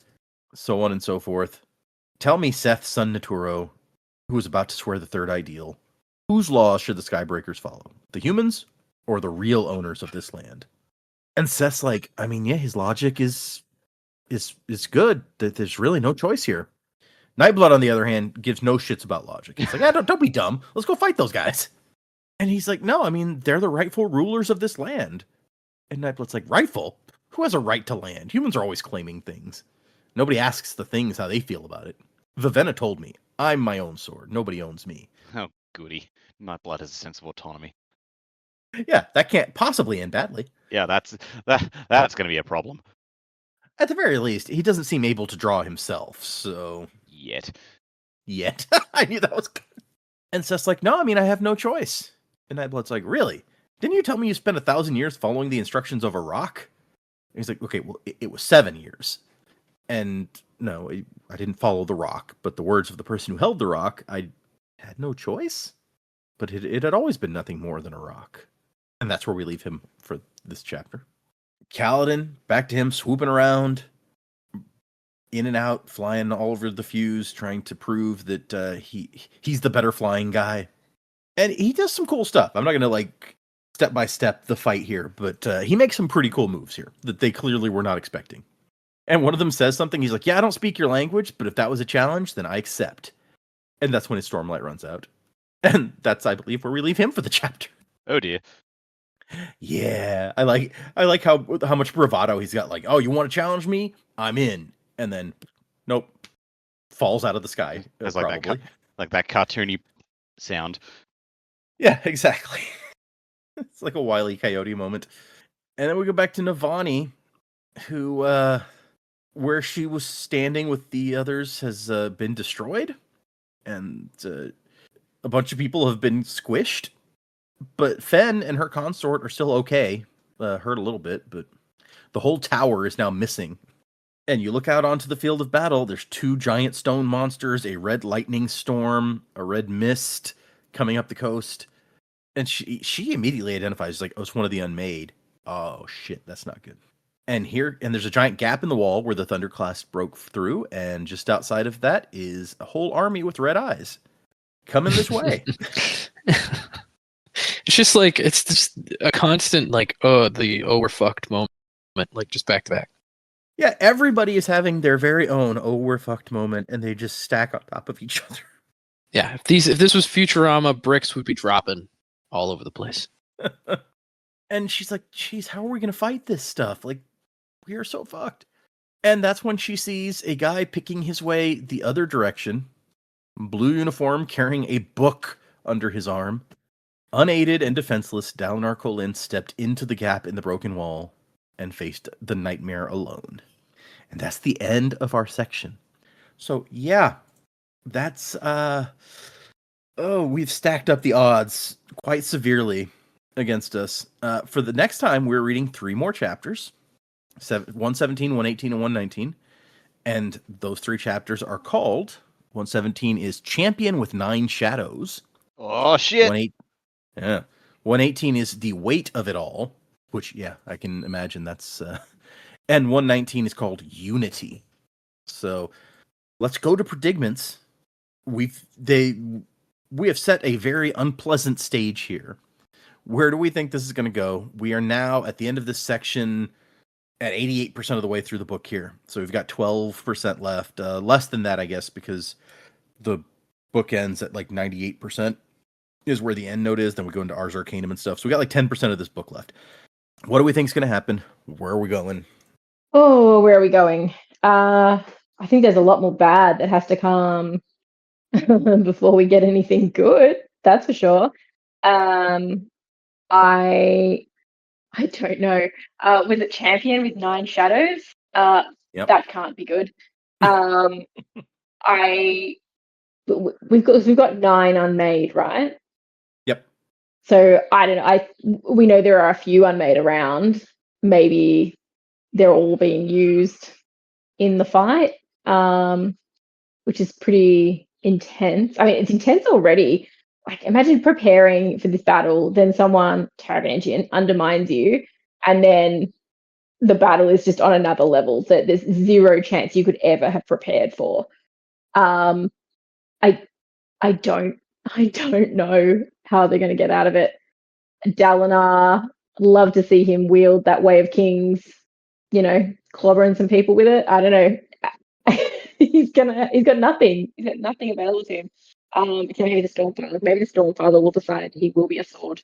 so on and so forth. Tell me, Seth, son Naturo, who is about to swear the third ideal, whose laws should the Skybreakers follow? The humans or the real owners of this land? And Seth's like, I mean, yeah, his logic is good. That there's really no choice here. Nightblood, on the other hand, gives no shits about logic. He's like, don't be dumb. Let's go fight those guys. And he's like, no, I mean, they're the rightful rulers of this land. And Nightblood's like, rightful? Who has a right to land? Humans are always claiming things. Nobody asks the things how they feel about it. Vivenna told me, I'm my own sword. Nobody owns me. Oh, goody. Nightblood has a sense of autonomy. Yeah, that can't possibly end badly. Yeah, that's going to be a problem. At the very least, he doesn't seem able to draw himself, so... Yet. I knew that was good. And Seth's like, no, I mean, I have no choice. And Nightblood's like, really? Didn't you tell me you spent 1,000 years following the instructions of a rock? And he's like, okay, well, it was 7 years. And no, I didn't follow the rock, but the words of the person who held the rock, I had no choice. But it had always been nothing more than a rock. And that's where we leave him for this chapter. Kaladin, back to him, swooping around, in and out, flying all over the fuse, trying to prove that he's the better flying guy. And he does some cool stuff. I'm not going to, like, step by step the fight here, but he makes some pretty cool moves here that they clearly were not expecting. And one of them says something. He's like, yeah, I don't speak your language, but if that was a challenge, then I accept. And that's when his Stormlight runs out. And that's, I believe, where we leave him for the chapter. Oh, dear. Yeah, I like how much bravado he's got. Like, oh, you want to challenge me? I'm in. And then, nope, falls out of the sky. It's probably. like that cartoony sound. Yeah, exactly. It's like a Wile E. Coyote moment. And then we go back to Navani, who, where she was standing with the others has been destroyed. And a bunch of people have been squished. But Fen and her consort are still okay. Hurt a little bit, but the whole tower is now missing. And you look out onto the field of battle, there's 2 giant stone monsters, a red lightning storm, a red mist coming up the coast. And she immediately identifies, like, oh, it's one of the Unmade. Oh, shit, that's not good. And there's a giant gap in the wall where the Thunderclast broke through, and just outside of that is a whole army with red eyes coming this way. It's just like, it's just a constant, like, we're fucked moment, like, just back to back. Yeah, everybody is having their very own we're fucked moment, and they just stack on top of each other. Yeah, if this was Futurama, bricks would be dropping all over the place. And she's like, geez, how are we going to fight this stuff? Like, we are so fucked. And that's when she sees a guy picking his way the other direction, blue uniform, carrying a book under his arm. Unaided and defenseless, Dalinar Kholin stepped into the gap in the broken wall and faced the nightmare alone. And that's the end of our section. So, yeah, that's, we've stacked up the odds quite severely against us. For the next time, we're reading 3 more chapters, 117, 118, and 119. And those 3 chapters are called, 117 is Champion with 9 Shadows. Oh, shit. 118 is The Weight of It All, which, yeah, I can imagine that's... and 119 is called Unity. So, let's go to predicaments. We have set a very unpleasant stage here. Where do we think this is going to go? We are now at the end of this section at 88% of the way through the book here. So we've got 12% left. Less than that, I guess, because the book ends at like 98% is where the end note is. Then we go into Ars Arcanum and stuff. So we got like 10% of this book left. What do we think is going to happen? Where are we going? Oh, where are we going? I think there's a lot more bad that has to come before we get anything good. That's for sure. I don't know. With a champion with 9 shadows, Yep. that can't be good. we've got 9 unmade, right? Yep. So I don't know. We know there are a few unmade around. Maybe they're all being used in the fight, which is pretty intense. I mean, it's intense already. Like, imagine preparing for this battle, then someone, Taravangian, undermines you, and then the battle is just on another level that there's zero chance you could ever have prepared for. I I don't know how they're going to get out of it. Dalinar, love to see him wield that Way of Kings, clobbering some people with it. I don't know. He's got nothing. He's got nothing available to him. Maybe the Stormfather will decide he will be a sword.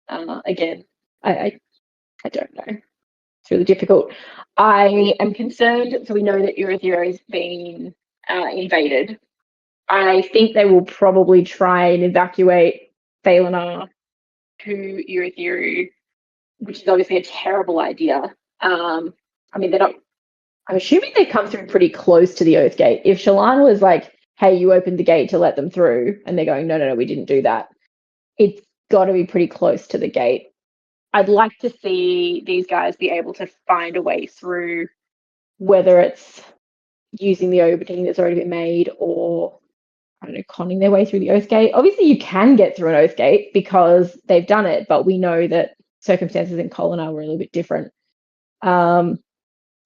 Again, I don't know. It's really difficult. I am concerned. So we know that Urithiru has been invaded. I think they will probably try and evacuate Thalinar to Urithiru, which is obviously a terrible idea. I mean, they're not. I'm assuming they come through pretty close to the Oath Gate. If Shallan was like, "Hey, you opened the gate to let them through," and they're going, "No, we didn't do that," it's got to be pretty close to the gate. I'd like to see these guys be able to find a way through, whether it's using the opening that's already been made or, I don't know, conning their way through the Oath Gate. Obviously, you can get through an Oath Gate because they've done it, but we know that circumstances in Kholinar were a little bit different. So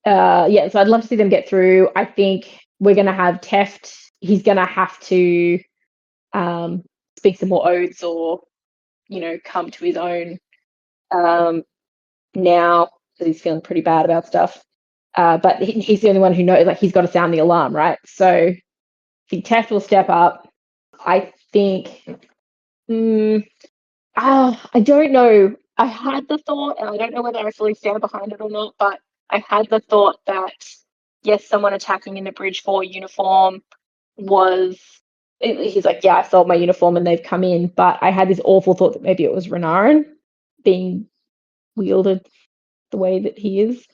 I'd love to see them get through. I think we're going to have Teft. He's going to have to speak some more oaths or, come to his own now, because he's feeling pretty bad about stuff. But he's the only one who knows, like, he's got to sound the alarm, right? So I think Teft will step up. I think, I don't know. I had the thought, and I don't know whether I fully stand behind it or not, but I had the thought that, yes, someone attacking in the Bridge 4 uniform he's like, yeah, I sold my uniform and they've come in, but I had this awful thought that maybe it was Renarin being wielded the way that he is,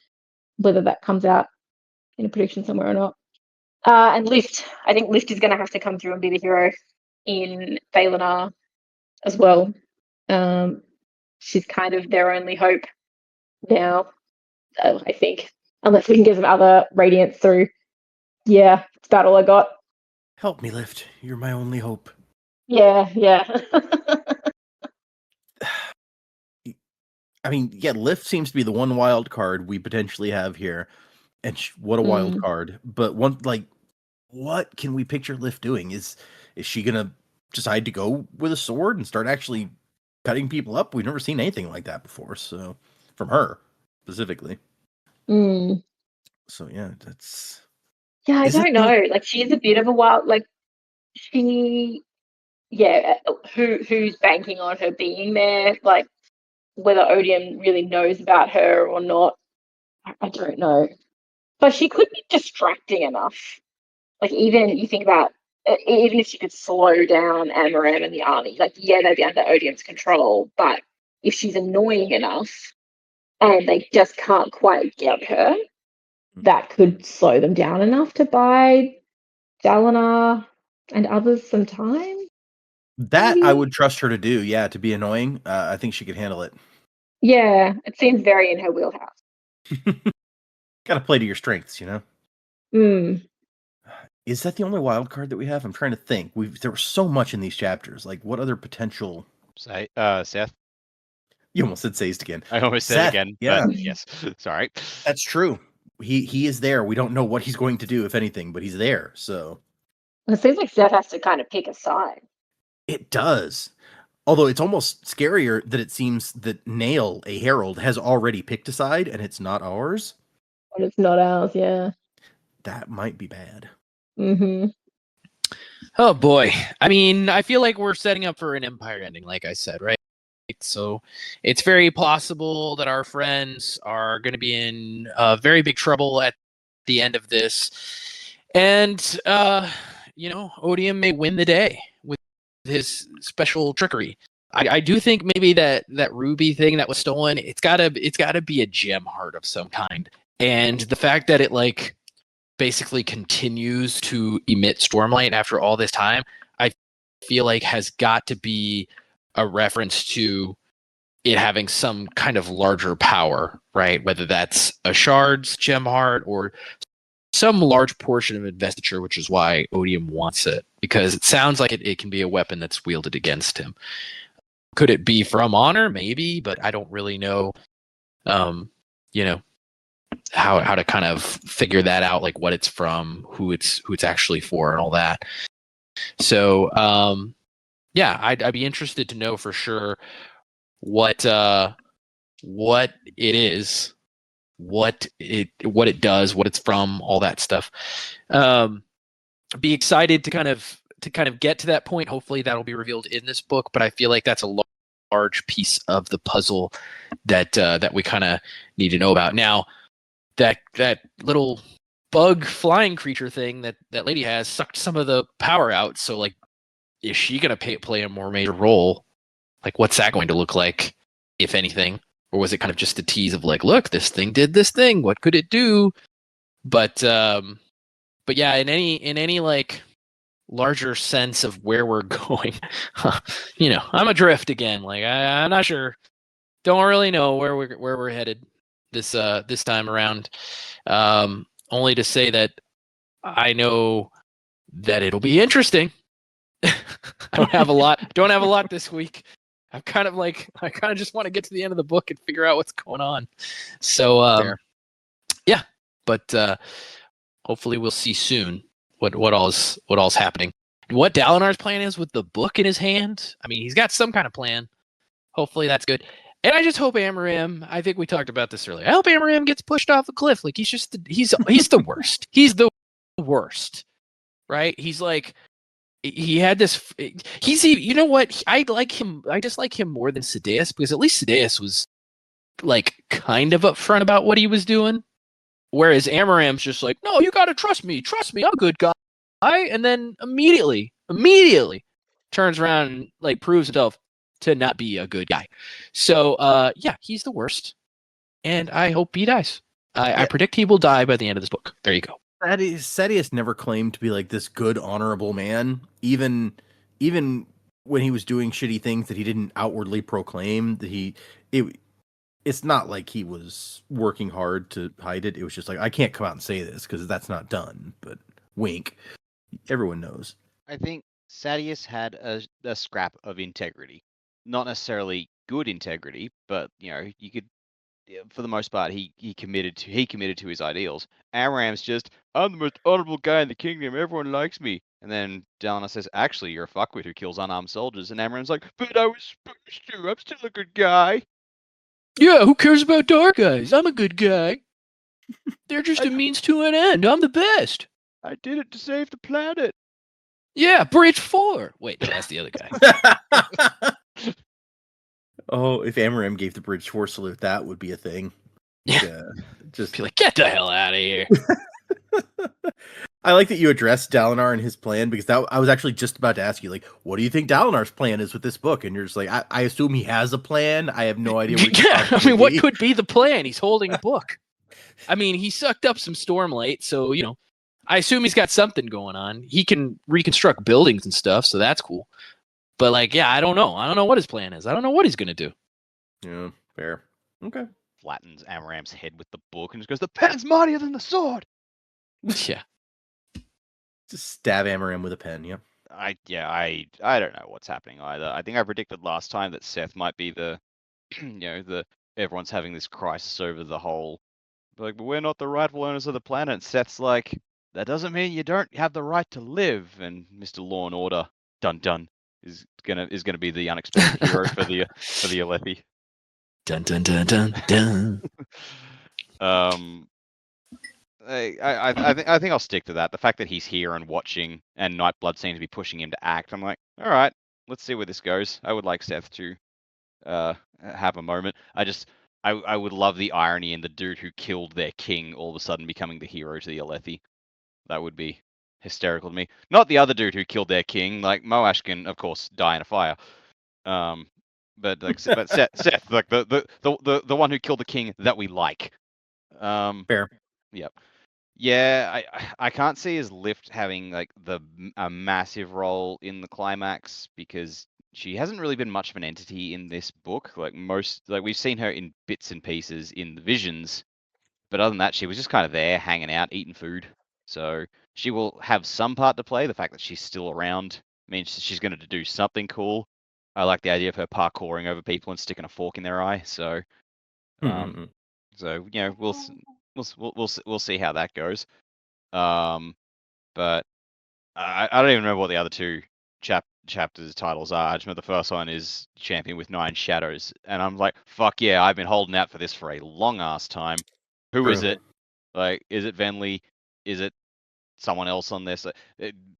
whether that comes out in a prediction somewhere or not. And Lift, I think Lift is going to have to come through and be the hero in Thalinar as well. She's kind of their only hope now, I think, unless we can get some other radiance through. Yeah, it's about all I got. Help me, Lift. You're my only hope. Yeah. I mean, yeah, Lift seems to be the one wild card we potentially have here. And what a wild card. But what can we picture Lift doing? Is she going to decide to go with a sword and start actually cutting people up? We've never seen anything like that before. So, from her specifically. So, yeah, that's... Yeah, I don't know. Like, she's a bit of a wild, like, who's banking on her being there? Like, whether Odium really knows about her or not, I don't know. But she could be distracting enough. Like, even you think about, even if she could slow down Amaram and the army, like, yeah, they'd be under Odium's control, but if she's annoying enough and they just can't quite get her, that could slow them down enough to buy Dalinar and others some time. That maybe? I would trust her to do, yeah, to be annoying. I think she could handle it. Yeah, it seems very in her wheelhouse. Gotta play to your strengths, you know? Is that the only wild card that we have? I'm trying to think. There was so much in these chapters. Like, what other potential... Seth? You almost said Sazed again. I almost said Seth, again, yeah. but yes. Sorry. That's true. He is there. We don't know what he's going to do, if anything, but he's there, so... It seems like Seth has to kind of pick a side. It does. Although it's almost scarier that it seems that Nail, a herald, has already picked a side, and it's not ours. And it's not ours, yeah. That might be bad. Oh boy. I mean, I feel like we're setting up for an Empire ending, like I said, right? So it's very possible that our friends are going to be in very big trouble at the end of this. And, Odium may win the day with his special trickery. I do think maybe that ruby thing that was stolen, it's gotta be a gem heart of some kind. And the fact that it, like, basically continues to emit stormlight after all this time, I feel like has got to be a reference to it having some kind of larger power, right? Whether that's a shard's gem heart or some large portion of investiture, which is why Odium wants it, because it sounds like it can be a weapon that's wielded against him. Could it be from honor? Maybe, but I don't really know, you know, how to kind of figure that out, like what it's from, who it's actually for, and all that. So, yeah, I'd be interested to know for sure what it is, what it does, what it's from, all that stuff. Be excited to kind of get to that point. Hopefully that'll be revealed in this book, but I feel like that's a large piece of the puzzle that we kind of need to know about. Now, that little bug flying creature thing that lady has sucked some of the power out, so like, is she gonna play a more major role? Like, what's that going to look like, if anything? Or was it kind of just a tease of like, look, this thing did this thing, what could it do? But yeah, in any like larger sense of where we're going, I'm adrift again. Like, I'm not sure, don't really know where we're headed this time around. Only to say that I know that it'll be interesting. I don't have a lot this week. I kind of just want to get to the end of the book and figure out what's going on. So yeah, but hopefully we'll see soon what all's happening. And what Dalinar's plan is with the book in his hand. I mean, he's got some kind of plan. Hopefully that's good. And I just hope Amaram, I think we talked about this earlier, I hope Amaram gets pushed off the cliff. Like, he's the worst. He's the worst, right? He's like, he had this, you know what? I dislike him more than Sadeas, because at least Sadeas was like kind of upfront about what he was doing. Whereas Amaram's just like, no, you got to trust me, I'm a good guy. And then immediately turns around and like proves himself to not be a good guy. So yeah, he's the worst, and I hope he dies. I predict he will die by the end of this book. There you go. Sadeas never claimed to be like this good, honorable man, even when he was doing shitty things that he didn't outwardly proclaim. That it's not like he was working hard to hide it. It was just like, I can't come out and say this because that's not done. But wink, everyone knows. I think Sadeas had a scrap of integrity. Not necessarily good integrity, but you could, for the most part, he committed to his ideals. Amaram's just, I'm the most honorable guy in the kingdom, everyone likes me. And then Dalinar says, actually, you're a fuckwit who kills unarmed soldiers. And Amaram's like, but I was supposed to, I'm still a good guy. Yeah, who cares about dark guys? I'm a good guy. They're just a means to an end. I'm the best. I did it to save the planet. Yeah, Bridge 4. Wait, no, that's the other guy. Oh, if Amaram gave the Bridge 4 salute, that would be a thing. Yeah. Just be like, get the hell out of here. I like that you addressed Dalinar and his plan, because I was actually just about to ask you, like, what do you think Dalinar's plan is with this book? And you're just like, I assume he has a plan. I have no idea. What could be the plan? He's holding a book. I mean, he sucked up some stormlight, so I assume he's got something going on. He can reconstruct buildings and stuff, so that's cool. But like, yeah, I don't know. I don't know what his plan is. I don't know what he's gonna do. Yeah, fair. Okay. Flattens Amaram's head with the book and just goes, the pen's mightier than the sword. Yeah. Just stab Amaram with a pen. Yep. I don't know what's happening either. I think I predicted last time that Seth might be the, the everyone's having this crisis over the whole, like, but we're not the rightful owners of the planet. Seth's like, that doesn't mean you don't have the right to live. And Mr. Law and Order, dun dun, is gonna be the unexpected hero for the Alethi. Dun dun dun dun dun. I think I'll stick to that. The fact that he's here and watching, and Nightblood seems to be pushing him to act. I'm like, all right, let's see where this goes. I would like Seth to have a moment. I would love the irony in the dude who killed their king all of a sudden becoming the hero to the Alethi. That would be hysterical to me. Not the other dude who killed their king. Like, Moash can, of course, die in a fire. But Seth, like the one who killed the king that we like. Fair. Yep. Yeah, I can't see his lift having like a massive role in the climax because she hasn't really been much of an entity in this book. Like we've seen her in bits and pieces in the visions, but other than that, she was just kind of there, hanging out, eating food. So she will have some part to play. The fact that she's still around means she's going to do something cool. I like the idea of her parkouring over people and sticking a fork in their eye. So, Mhm. we'll see how that goes. But I don't even remember what the other two chapters titles are. I just remember the first one is Champion with 9 Shadows, and I'm like, fuck yeah, I've been holding out for this for a long ass time. Who is True. it? Like, is it Venli? Is it someone else on this?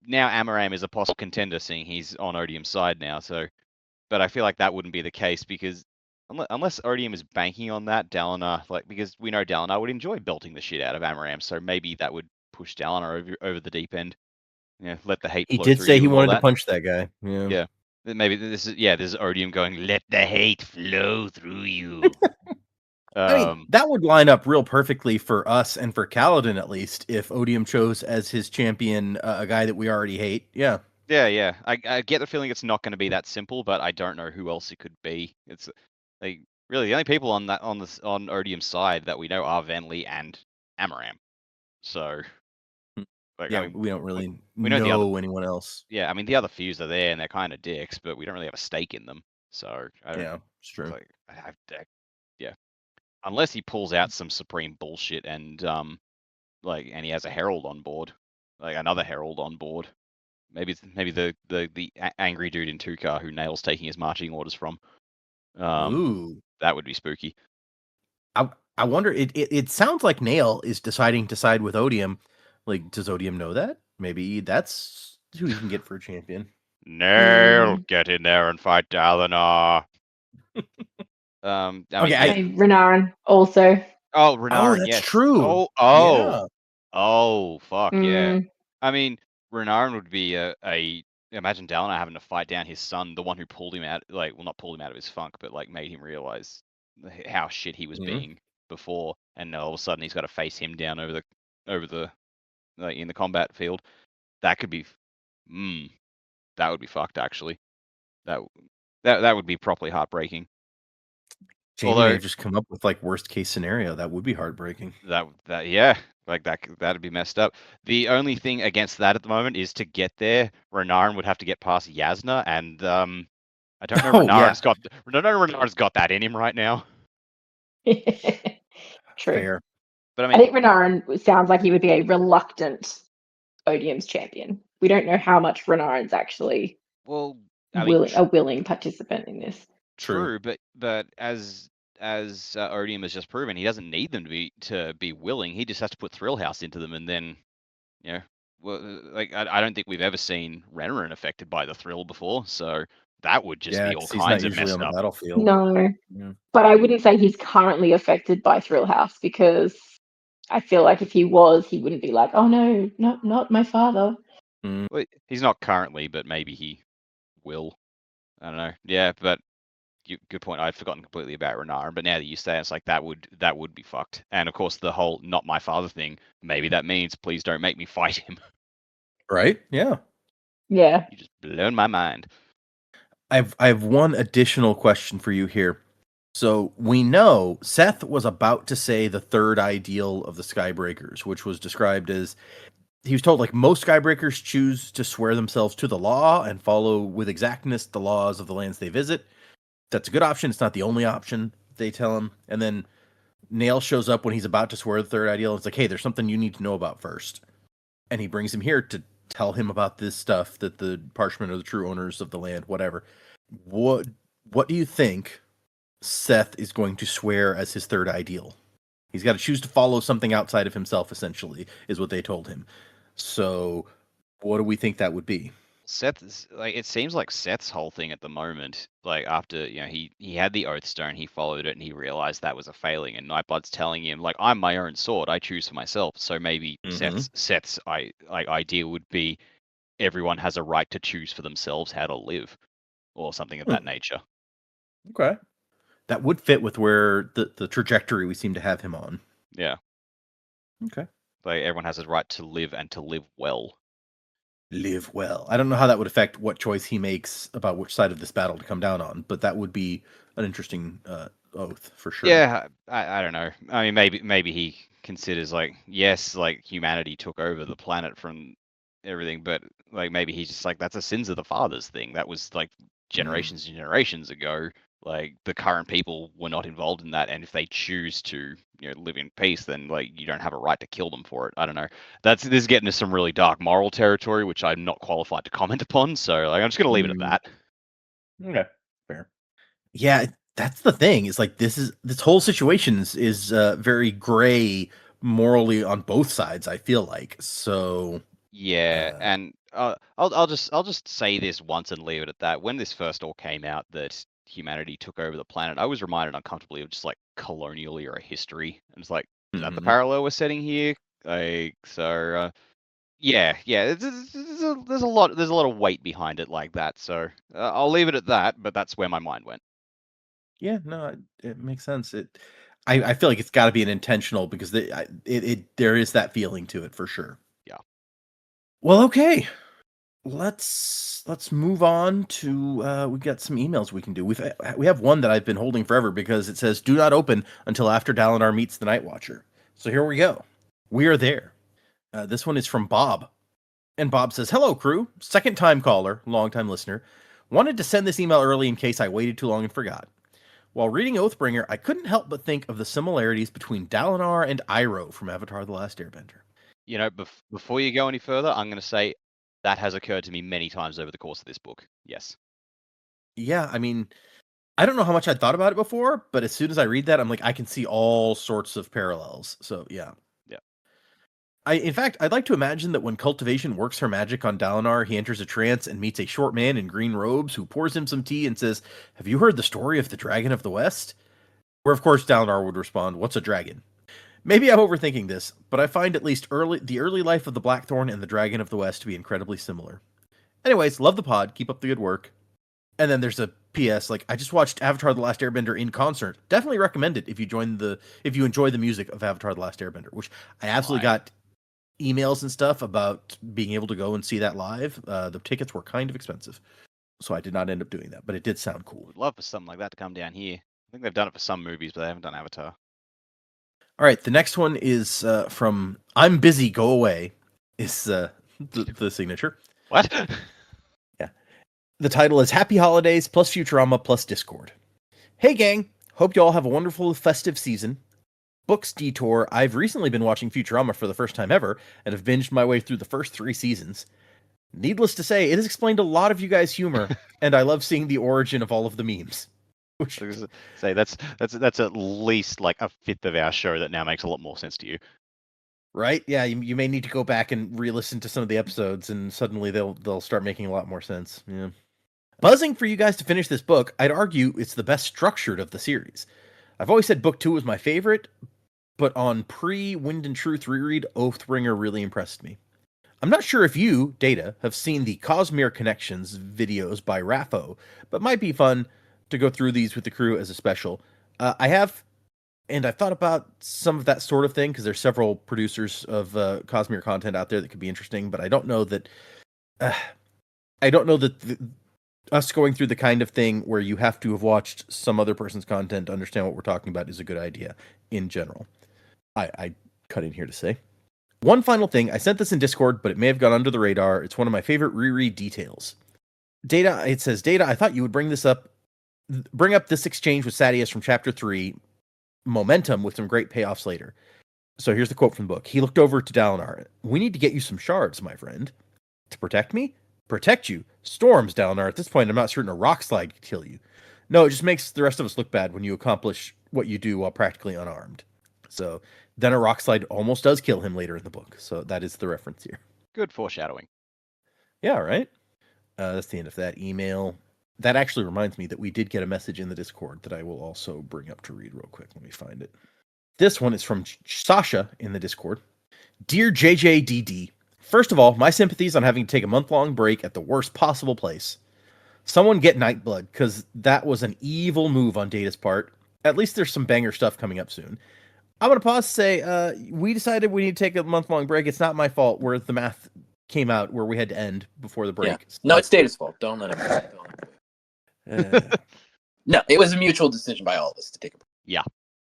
Now Amaram is a possible contender, seeing he's on Odium's side now. So, but I feel like that wouldn't be the case because unless Odium is banking on that, Dalinar, because we know Dalinar would enjoy belting the shit out of Amaram, so maybe that would push Dalinar over the deep end. Yeah, let the hate He flow did through say you he and all wanted to that. punch that guy. Yeah. Yeah. Maybe this is Odium going, let the hate flow through you. I mean, that would line up real perfectly for us and for Kaladin, at least, if Odium chose as his champion a guy that we already hate. Yeah. Yeah. I get the feeling it's not going to be that simple, but I don't know who else it could be. It's like really the only people on Odium's side that we know are Venli and Amaram. So, Yeah, I mean, we don't really we know the other. anyone else. Yeah, I mean the other fews are there and they're kind of dicks, but we don't really have a stake in them. So I don't. Yeah, it's true. Like yeah. Unless he pulls out some supreme bullshit and and he has a herald on board, like another herald on board. Maybe the angry dude in Tukar who Nail's taking his marching orders from. Ooh. That would be spooky. I wonder. It sounds like Nail is deciding to side with Odium. Like, does Odium know that? Maybe that's who he can get for a champion. Nail, get in there and fight Dalinar. Renarin also. Oh, Renarin, that's yes. true. Oh, fuck yeah. Mm. I mean, Renarin would be imagine Dalinar having to fight down his son, the one who pulled him out, not pulled him out of his funk, but made him realize how shit he was being before, and all of a sudden he's got to face him down over the in the combat field. That could be, that would be fucked actually. That would be properly heartbreaking. Jamie may have just come up with worst case scenario. That would be heartbreaking. Yeah, that'd be messed up. The only thing against that at the moment is to get there, Renarin would have to get past Yasna, and I don't know. Renarin's got that in him right now. True. Fair. But I think Renarin sounds like he would be a reluctant Odium's champion. We don't know how much Renarin's actually a willing participant in this. True, but as Odium has just proven, he doesn't need them to be willing. He just has to put Thrill House into them, and then, I don't think we've ever seen Renarin affected by the Thrill before. So that would just be all kinds of messed on the up. Battlefield. No, but I wouldn't say he's currently affected by Thrill House, because I feel like if he was, he wouldn't be like, oh no, not my father. Well, he's not currently, but maybe he will. I don't know. Yeah, but good point. I'd forgotten completely about Renarin, but now that you say it, it's like that would be fucked. And of course, the whole "not my father" thing. Maybe that means please don't make me fight him. Right? Yeah. Yeah. You just blown my mind. I have one additional question for you here. So we know Seth was about to say the third ideal of the Skybreakers, which was described as, he was told most Skybreakers choose to swear themselves to the law and follow with exactness the laws of the lands they visit. That's a good option. It's not the only option, they tell him. And then Nail shows up when he's about to swear the third ideal. It's like, hey, there's something you need to know about first. And he brings him here to tell him about this stuff, that the Parchment are the true owners of the land, whatever. What do you think Seth is going to swear as his third ideal? He's got to choose to follow something outside of himself, essentially, is what they told him. So what do we think that would be? Seth's it seems like Seth's whole thing at the moment, after he had the Oathstone, he followed it and he realized that was a failing, and Nightblood's telling him I'm my own sword, I choose for myself. So maybe Seth's idea would be everyone has a right to choose for themselves how to live, or something of that nature. Okay, that would fit with where the trajectory we seem to have him on. Yeah. Okay. Like everyone has a right to live and to live well. Live well. I don't know how that would affect what choice he makes about which side of this battle to come down on, but that would be an interesting oath for sure. Yeah, I don't know. I mean, maybe he considers like, yes, like humanity took over the planet from everything, but like maybe he's just like, that's a sins of the fathers thing. That was like generations and generations ago. Like the current people were not involved in that, and if they choose to, live in peace, then like you don't have a right to kill them for it. I don't know. This is getting to some really dark moral territory, which I'm not qualified to comment upon. So like, I'm just gonna leave it at that. Okay, fair. Yeah, that's the thing. It's like this whole situation is very gray morally on both sides. I feel like so. Yeah, and I'll just say this once and leave it at that. When this first all came out that humanity took over the planet, I was reminded uncomfortably of just like colonial era history. And it's like, is that the parallel we're setting here? Like, so yeah, there's a lot of weight behind it like that. So I'll leave it at that. But that's where my mind went. Yeah, no, it makes sense. I feel like it's got to be an intentional because there is that feeling to it for sure. Yeah. Well, okay. Let's move on to we got some emails we can do. We have one that I've been holding forever because it says do not open until after Dalinar meets the Night Watcher. So here we go. We are there. This one is from Bob. And Bob says, "Hello, crew. Second time caller, long time listener. Wanted to send this email early in case I waited too long and forgot. While reading Oathbringer, I couldn't help but think of the similarities between Dalinar and Iroh from Avatar: The Last Airbender." Before you go any further, I'm going to say that has occurred to me many times over the course of this book. Yes. Yeah, I mean, I don't know how much I'd thought about it before, but as soon as I read that, I'm like, I can see all sorts of parallels. So, yeah. Yeah. In fact, I'd like to imagine that when cultivation works her magic on Dalinar, he enters a trance and meets a short man in green robes who pours him some tea and says, "Have you heard the story of the Dragon of the West?" Where, of course, Dalinar would respond, "What's a dragon?" Maybe I'm overthinking this, but I find at least the early life of the Blackthorn and the Dragon of the West to be incredibly similar. Anyways, love the pod. Keep up the good work. And then there's a PS, like, I just watched Avatar: The Last Airbender in concert. Definitely recommend it if you enjoy the music of Avatar: The Last Airbender, which I absolutely got emails and stuff about being able to go and see that live. The tickets were kind of expensive, so I did not end up doing that, but it did sound cool. Would love for something like that to come down here. I think they've done it for some movies, but they haven't done Avatar. All right, the next one is from "I'm Busy, Go Away." Is the signature? What? Yeah. The title is "Happy Holidays plus Futurama plus Discord." Hey gang, hope you all have a wonderful festive season. Books detour. I've recently been watching Futurama for the first time ever and have binged my way through the first 3 seasons. Needless to say, it has explained a lot of you guys' humor, and I love seeing the origin of all of the memes. Say that's at least like a fifth of our show that now makes a lot more sense to you. Right? Yeah, you may need to go back and re-listen to some of the episodes, and suddenly they'll start making a lot more sense. Yeah. Buzzing for you guys to finish this book. I'd argue it's the best structured of the series. I've always said book 2 was my favorite, but on pre-Wind and Truth reread, Oathbringer really impressed me. I'm not sure if you, Data, have seen the Cosmere Connections videos by Raffo, but might be fun to go through these with the crew as a special. I have, and I've thought about some of that sort of thing, because there's several producers of Cosmere content out there that could be interesting, but I don't know that us going through the kind of thing where you have to have watched some other person's content to understand what we're talking about is a good idea in general. I cut in here to say. One final thing, I sent this in Discord, but it may have gone under the radar. It's one of my favorite reread details. Data, it says, "Data, I thought you would bring up this exchange with Sadeas from chapter 3, Momentum, with some great payoffs later." So here's the quote from the book. He looked over to Dalinar. "We need to get you some shards, my friend." "To protect me?" "Protect you? Storms, Dalinar. At this point, I'm not certain a rock slide could kill you." "No, it just makes the rest of us look bad when you accomplish what you do while practically unarmed." So then a rock slide almost does kill him later in the book. So that is the reference here. Good foreshadowing. Yeah, right? That's the end of that email. That actually reminds me that we did get a message in the Discord that I will also bring up to read real quick. Let me find it. This one is from Sasha in the Discord. "Dear JJDD, first of all, my sympathies on having to take a month-long break at the worst possible place. Someone get Nightblood, because that was an evil move on Data's part. At least there's some banger stuff coming up soon. I'm going to pause and say, we decided we need to take a month-long break. It's not my fault where the math came out where we had to end before the break. Yeah. No, it's Data's fault. Don't let him. No, it was a mutual decision by all of us to take a break.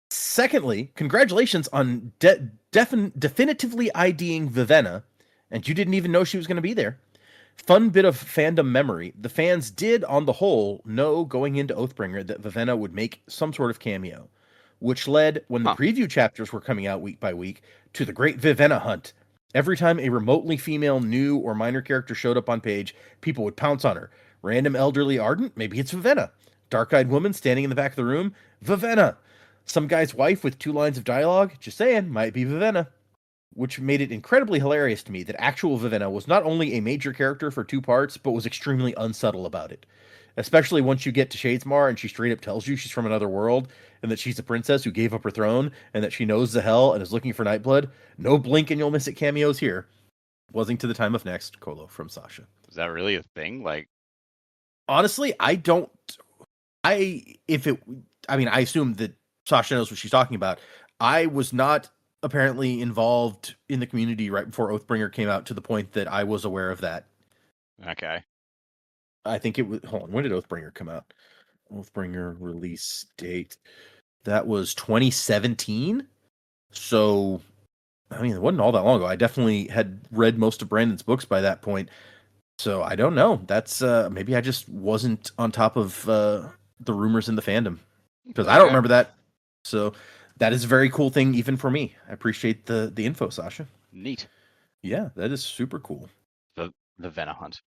Secondly, congratulations on definitively IDing Vivenna, and you didn't even know she was going to be there. Fun bit of fandom memory. The fans did, on the whole, know going into Oathbringer that Vivenna would make some sort of cameo, which led, when the preview chapters were coming out week by week, to the great Vivenna hunt. Every time a remotely female new or minor character showed up on page, people would pounce on her. Random elderly ardent? Maybe it's Vivenna. Dark-eyed woman standing in the back of the room? Vivenna. Some guy's wife with 2 lines of dialogue? Just saying, might be Vivenna. Which made it incredibly hilarious to me that actual Vivenna was not only a major character for 2 parts, but was extremely unsubtle about it. Especially once you get to Shadesmar and she straight up tells you she's from another world, and that she's a princess who gave up her throne, and that she knows the hell and is looking for Nightblood. No blink and you'll miss it cameos here. Wasn't to the time of next, Colo from Sasha. Is that really a thing? Like, honestly, I assume that Sasha knows what she's talking about. I was not apparently involved in the community right before Oathbringer came out to the point that I was aware of that. Okay. I think it was, hold on, when did Oathbringer come out? Oathbringer release date. That was 2017. So, I mean, it wasn't all that long ago. I definitely had read most of Brandon's books by that point. So I don't know. That's maybe I just wasn't on top of the rumors in the fandom, because I don't remember that. So that is a very cool thing, even for me. I appreciate the info, Sasha. Neat. Yeah, that is super cool. The Vivenna hunt.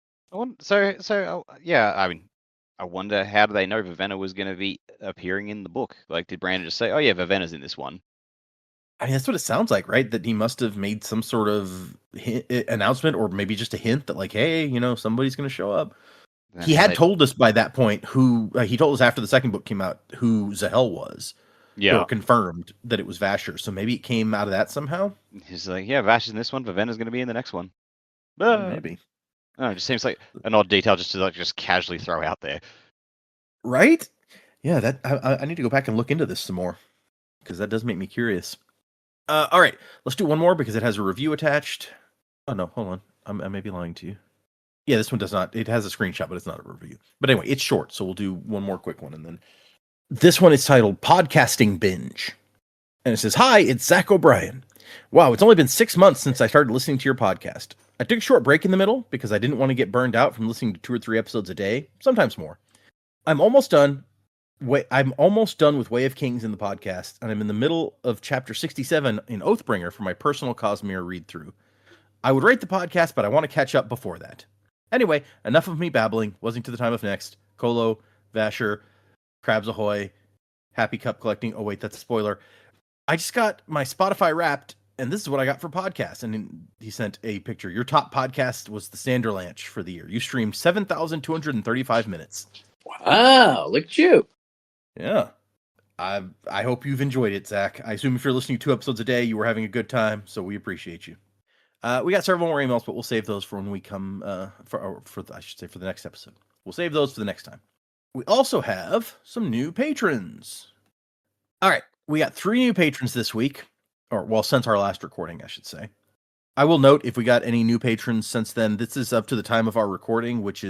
Yeah. I mean, I wonder, how do they know Vivenna was going to be appearing in the book? Like, did Brandon just say, "Oh yeah, Vivenna's in this one"? I mean, that's what it sounds like, right? That he must have made some sort of announcement, or maybe just a hint that, like, hey, somebody's going to show up. He had told us by that point who he told us after the second book came out who Zahel was. Yeah. Or confirmed that it was Vasher. So maybe it came out of that somehow. He's like, yeah, Vasher's in this one. Vivenna's going to be in the next one. Maybe. Oh, it just seems like an odd detail just to just casually throw out there. Right? Yeah, that I need to go back and look into this some more, because that does make me curious. All right, let's do one more because it has a review attached. Oh no, hold on. I may be lying to you. Yeah, this one does not. It has a screenshot, but it's not a review. But anyway, it's short, so we'll do one more quick one, and then this one is titled Podcasting Binge. And it says, "Hi, it's Zach O'Brien. Wow, it's only been 6 months since I started listening to your podcast. I took a short break in the middle because I didn't want to get burned out from listening to 2 or 3 episodes a day, sometimes more. I'm almost done with Way of Kings in the podcast, and I'm in the middle of chapter 67 in Oathbringer for my personal Cosmere read-through. I would rate the podcast, but I want to catch up before that. Anyway, enough of me babbling. Wasn't to the time of next. Colo, Vasher, Crabs Ahoy, Happy Cup Collecting. Oh wait, that's a spoiler. I just got my Spotify Wrapped, and this is what I got for podcasts." And he sent a picture. "Your top podcast was the Sanderlanche for the year. You streamed 7,235 minutes. Wow, look at you. Yeah. I hope you've enjoyed it, Zach. I assume if you're listening to 2 episodes a day, you were having a good time, so we appreciate you. We got several more emails, but we'll save those for when we come for the next episode. We'll save those for the next time. We also have some new patrons. All right, we got 3 new patrons this week, since our last recording, I should say. I will note, if we got any new patrons since then, this is up to the time of our recording, this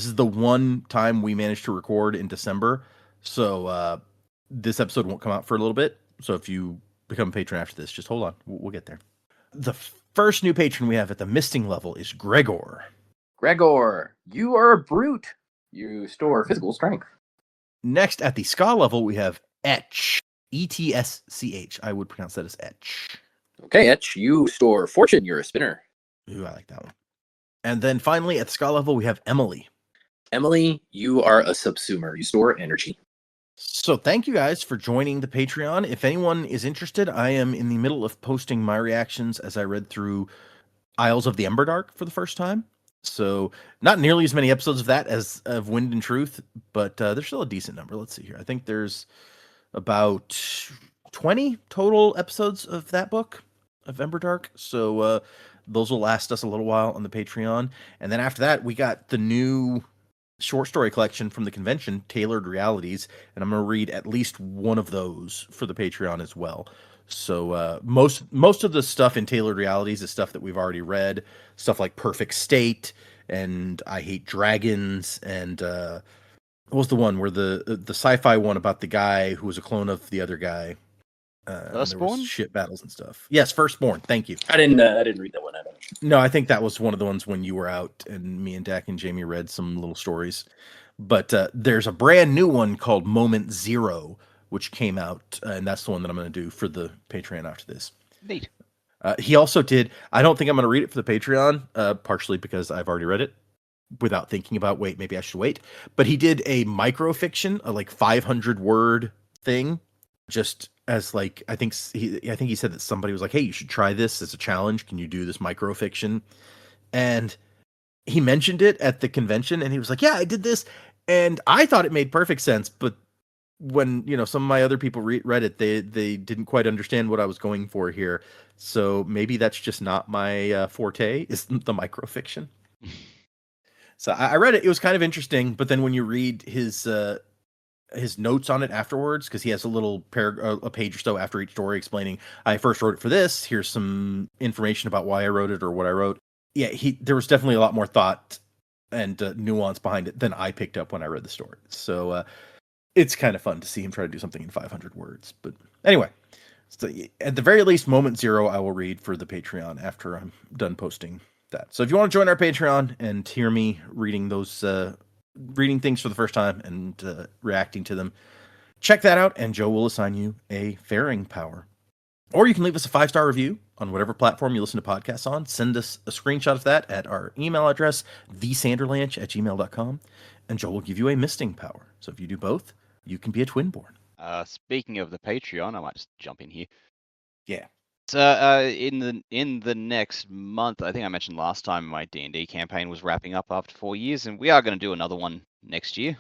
is the one time we managed to record in December. So this episode won't come out for a little bit. So if you become a patron after this, just hold on. We'll get there. The first new patron we have at the misting level is Gregor. Gregor, you are a brute. You store physical strength. Next, at the Ska level, we have Etch. E-T-S-C-H. I would pronounce that as Etch. Okay, Etch, you store fortune. You're a spinner. Ooh, I like that one. And then finally, at the Ska level, we have Emily. Emily, you are a subsumer. You store energy. So thank you guys for joining the Patreon. If anyone is interested, I am in the middle of posting my reactions as I read through Isles of the Emberdark for the first time. So not nearly as many episodes of that as of Wind and Truth, but there's still a decent number. Let's see here. I think there's about 20 total episodes of that book of Emberdark. So those will last us a little while on the Patreon. And then after that, we got the new short story collection from the convention, Tailored Realities, and I'm going to read at least one of those for the Patreon as well. So most of the stuff in Tailored Realities is stuff that we've already read, stuff like Perfect State and I Hate Dragons, and what was the one where the sci-fi one about the guy who was a clone of the other guy? And there was Firstborn? shit battles and stuff. Yes, Firstborn. Thank you. I didn't read that one. I don't. No, I think that was one of the ones when you were out and me and Dak and Jamie read some little stories. But there's a brand new one called Moment Zero, which came out, and that's the one that I'm going to do for the Patreon after this. Neat. He also did, I don't think I'm going to read it for the Patreon, partially because I've already read it without thinking about, wait, maybe I should wait. But he did a microfiction, a like 500 word thing, just as like, I think he said that somebody was like, hey, you should try this as a challenge. Can you do this microfiction? And he mentioned it at the convention and he was like, yeah, I did this. And I thought it made perfect sense. But when, some of my other people read it, they didn't quite understand what I was going for here. So maybe that's just not my forte, is the microfiction. So I read it. It was kind of interesting. But then when you read his notes on it afterwards, because he has a little a page or so after each story explaining, I first wrote it for this. Here's some information about why I wrote it or what I wrote. Yeah, there was definitely a lot more thought and nuance behind it than I picked up when I read the story. So it's kind of fun to see him try to do something in 500 words. But anyway, so at the very least, Moment Zero I will read for the Patreon after I'm done posting that. So if you want to join our Patreon and hear me reading those reading things for the first time and reacting to them, check that out, and Joe will assign you a fairing power. Or you can leave us a 5-star review on whatever platform you listen to podcasts on. Send us a screenshot of that at our email address, thesanderlanche@gmail.com, and Joe will give you a misting power. So if you do both, you can be a twinborn. Speaking of the Patreon, I might just jump in here. Yeah. So in the next month, I think I mentioned last time my D&D campaign was wrapping up after 4 years, and we are going to do another one next year.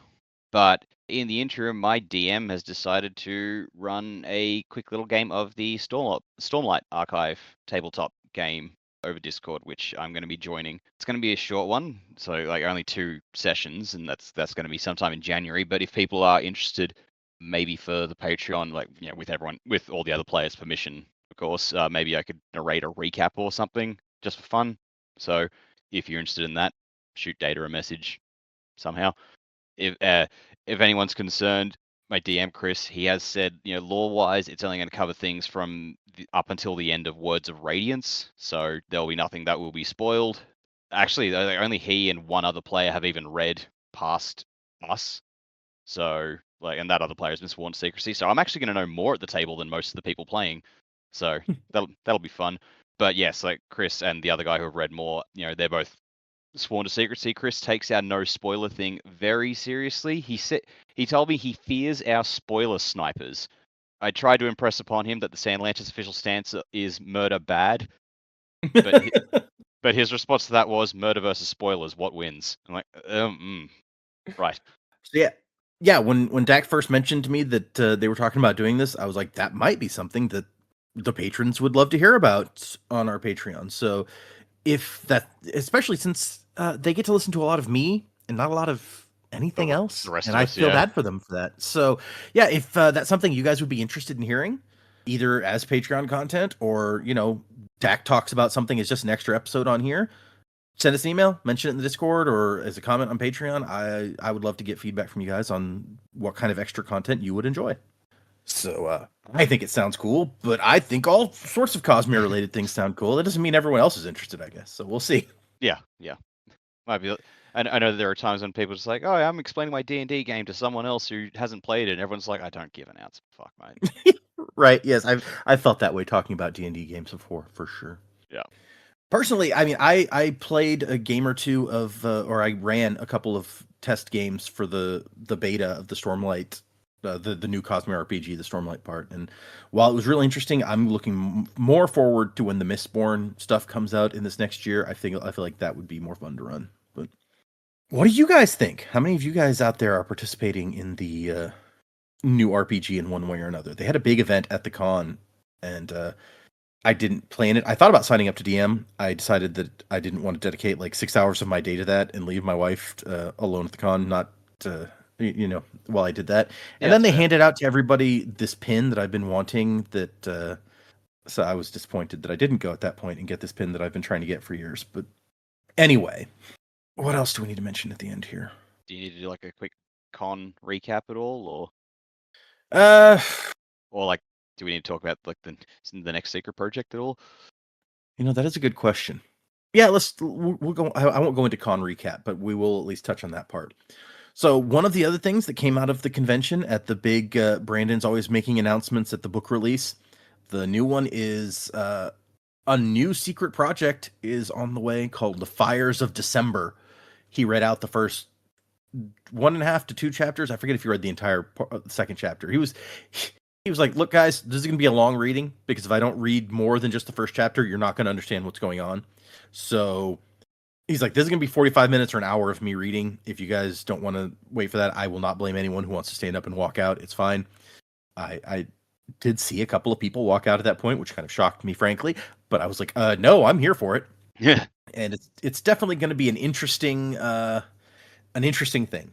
But in the interim, my DM has decided to run a quick little game of the Stormlight Archive tabletop game over Discord, which I'm going to be joining. It's going to be a short one, so like only 2 sessions, and that's going to be sometime in January. But if people are interested, maybe for the Patreon, like with all the other players' permission, of course, maybe I could narrate a recap or something just for fun. So if you're interested in that, shoot Data a message somehow. If anyone's concerned, my DM Chris, he has said, lore-wise, it's only going to cover things from up until the end of Words of Radiance, so there'll be nothing that will be spoiled. Actually, only he and one other player have even read past us, so and that other player has been sworn to secrecy. So I'm actually going to know more at the table than most of the people playing, so that'll be fun. But yes, like Chris and the other guy who have read more, they're both sworn to secrecy. Chris takes our no spoiler thing very seriously. He told me he fears our spoiler snipers. I tried to impress upon him that the Sanderlanche's official stance is murder bad, but his response to that was murder versus spoilers. What wins? I'm like, right. So yeah. When Dak first mentioned to me that they were talking about doing this, I was like, that might be something that the patrons would love to hear about on our Patreon. So if that, especially since they get to listen to a lot of me and not a lot of anything else, and I feel bad for them for that. So yeah, if that's something you guys would be interested in hearing, either as Patreon content or Dak talks about something as just an extra episode on here, send us an email, mention it in the Discord or as a comment on Patreon. I would love to get feedback from you guys on what kind of extra content you would enjoy. So I think it sounds cool, but I think all sorts of Cosmere related things sound cool. That doesn't mean everyone else is interested, I guess. So we'll see. Yeah. Might be. I know there are times when people just like, oh, I'm explaining my D&D game to someone else who hasn't played it, and everyone's like, I don't give an ounce of fuck, mate. Right. Yes, I've felt that way talking about D&D games before, for sure. Yeah. Personally, I mean, I played a game or two of, or I ran a couple of test games for the beta of the Stormlight. The new Cosmere RPG, the Stormlight part. And while it was really interesting, I'm looking more forward to when the Mistborn stuff comes out in this next year. I feel like that would be more fun to run. But what do you guys think? How many of you guys out there are participating in the new RPG in one way or another? They had a big event at the con, and I didn't play in it. I thought about signing up to DM. I decided that I didn't want to dedicate like 6 hours of my day to that and leave my wife alone at the con, not while I did that. And then they handed out to everybody this pin that I've been wanting that So I was disappointed that I didn't go at that point and get this pin that I've been trying to get for years. But anyway, what else do we need to mention at the end here? Do you need to do like a quick con recap at all, or like, do we need to talk about like the next secret project at all? That is a good question. Yeah, we'll go. I won't go into con recap, but we will at least touch on that part. So one of the other things that came out of the convention at the big Brandon's always making announcements at the book release. The new one is a new secret project is on the way called The Fires of December. He read out the first 1.5 to 2 chapters. I forget if you read the entire second chapter. He was like, look, guys, this is going to be a long reading because if I don't read more than just the first chapter, you're not going to understand what's going on. So he's like, this is going to be 45 minutes or an hour of me reading. If you guys don't want to wait for that, I will not blame anyone who wants to stand up and walk out. It's fine. I did see a couple of people walk out at that point, which kind of shocked me, frankly. But I was like, no, I'm here for it. Yeah. And it's definitely going to be an interesting thing.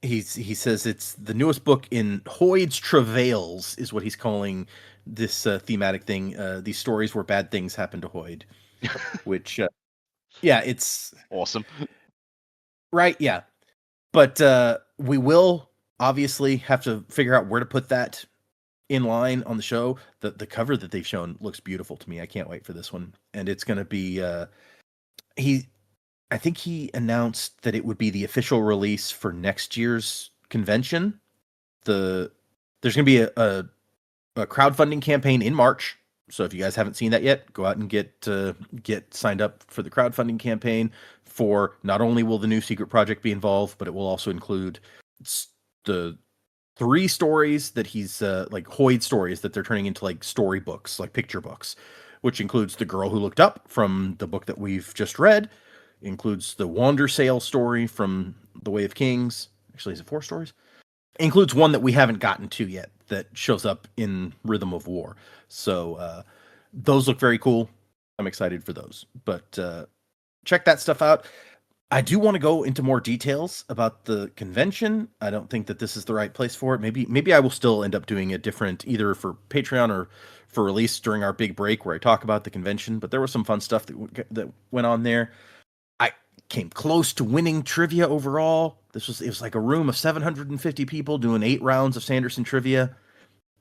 He says it's the newest book in Hoid's Travails, is what he's calling this thematic thing. These stories where bad things happen to Hoid, which, yeah, it's awesome. Right, yeah. But we will obviously have to figure out where to put that in line on the show. The cover that they've shown looks beautiful to me. I can't wait for this one. And it's going to be... I think he announced that it would be the official release for next year's convention. There's going to be a crowdfunding campaign in March. So if you guys haven't seen that yet, go out and get signed up for the crowdfunding campaign. For not only will the new secret project be involved, but it will also include the 3 stories that he's like Hoid stories that they're turning into like storybooks, like picture books, which includes The Girl Who Looked Up from the book that we've just read. Includes the Wandersail story from The Way of Kings. Actually, is it 4 stories? Includes one that we haven't gotten to yet that shows up in Rhythm of War. So those look very cool. I'm excited for those. But check that stuff out. I do want to go into more details about the convention. I don't think that this is the right place for it. Maybe I will still end up doing a different, either for Patreon or for release during our big break where I talk about the convention. But there was some fun stuff that went on there. I came close to winning trivia overall. It was like a room of 750 people doing 8 rounds of Sanderson trivia,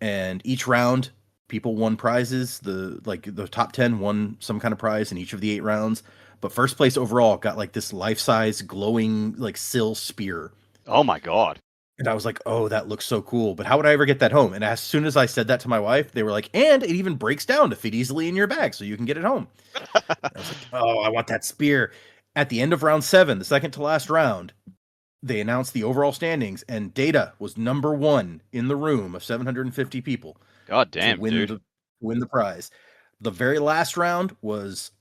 and each round people won prizes. The top 10 won some kind of prize in each of the 8 rounds. But first place overall got like this life-size glowing like Syl spear. Oh my god. And I was like, oh, that looks so cool. But how would I ever get that home? And as soon as I said that to my wife, they were like, and it even breaks down to fit easily in your bag so you can get it home. I was like, oh, I want that spear. At the end of round 7, the second to last round, they announced the overall standings, and Data was number 1 in the room of 750 people. God damn, dude. Win the prize. The very last round was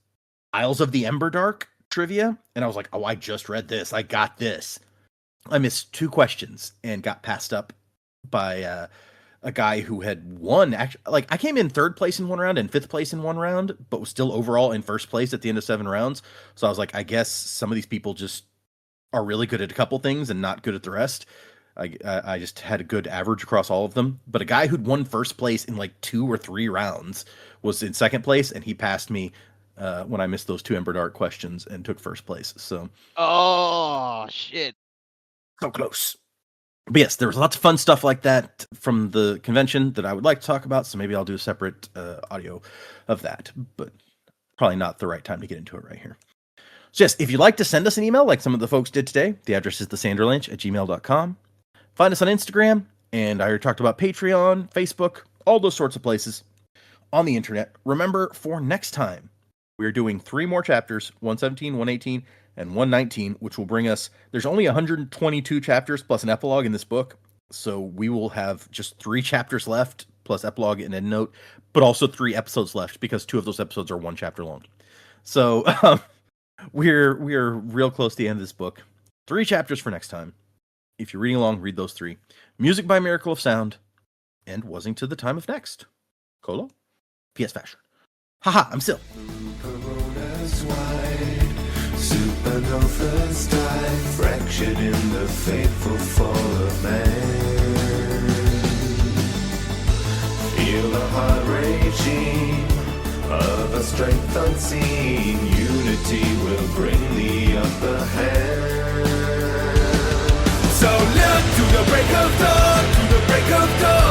Isles of the Emberdark trivia, and I was like, oh, I just read this. I got this. I missed 2 questions and got passed up by a guy who had won. Actually, like, I came in 3rd place in 1 round and 5th place in 1 round, but was still overall in 1st place at the end of 7 rounds. So I was like, I guess some of these people just are really good at a couple things and not good at the rest. I just had a good average across all of them. But a guy who'd won 1st place in like 2 or 3 rounds was in 2nd place, and he passed me when I missed those 2 Emberdark questions and took 1st place. So, oh shit, so close. But yes, there was lots of fun stuff like that from the convention that I would like to talk about. So maybe I'll do a separate audio of that, but probably not the right time to get into it right here. So yes, if you'd like to send us an email like some of the folks did today, the address is thesanderlanche@gmail.com. Find us on Instagram, and I already talked about Patreon, Facebook, all those sorts of places on the internet. Remember, for next time, we're doing 3 more chapters, 117, 118, and 119, which will bring us... There's only 122 chapters plus an epilogue in this book, so we will have just 3 chapters left, plus epilogue and endnote, but also 3 episodes left, because 2 of those episodes are 1 chapter long. So we're real close to the end of this book. 3 chapters for next time. If you're reading along, read those 3. Music by Miracle of Sound, and Wasing to the Time of Next. Colo? PS Fashion. Haha, I'm Syl. Corona's wide, supernovas die, fractured in the fateful fall of man. Feel the heart raging, strength unseen, unity will bring the upper hand. So look to the break of dawn, to the break of dawn.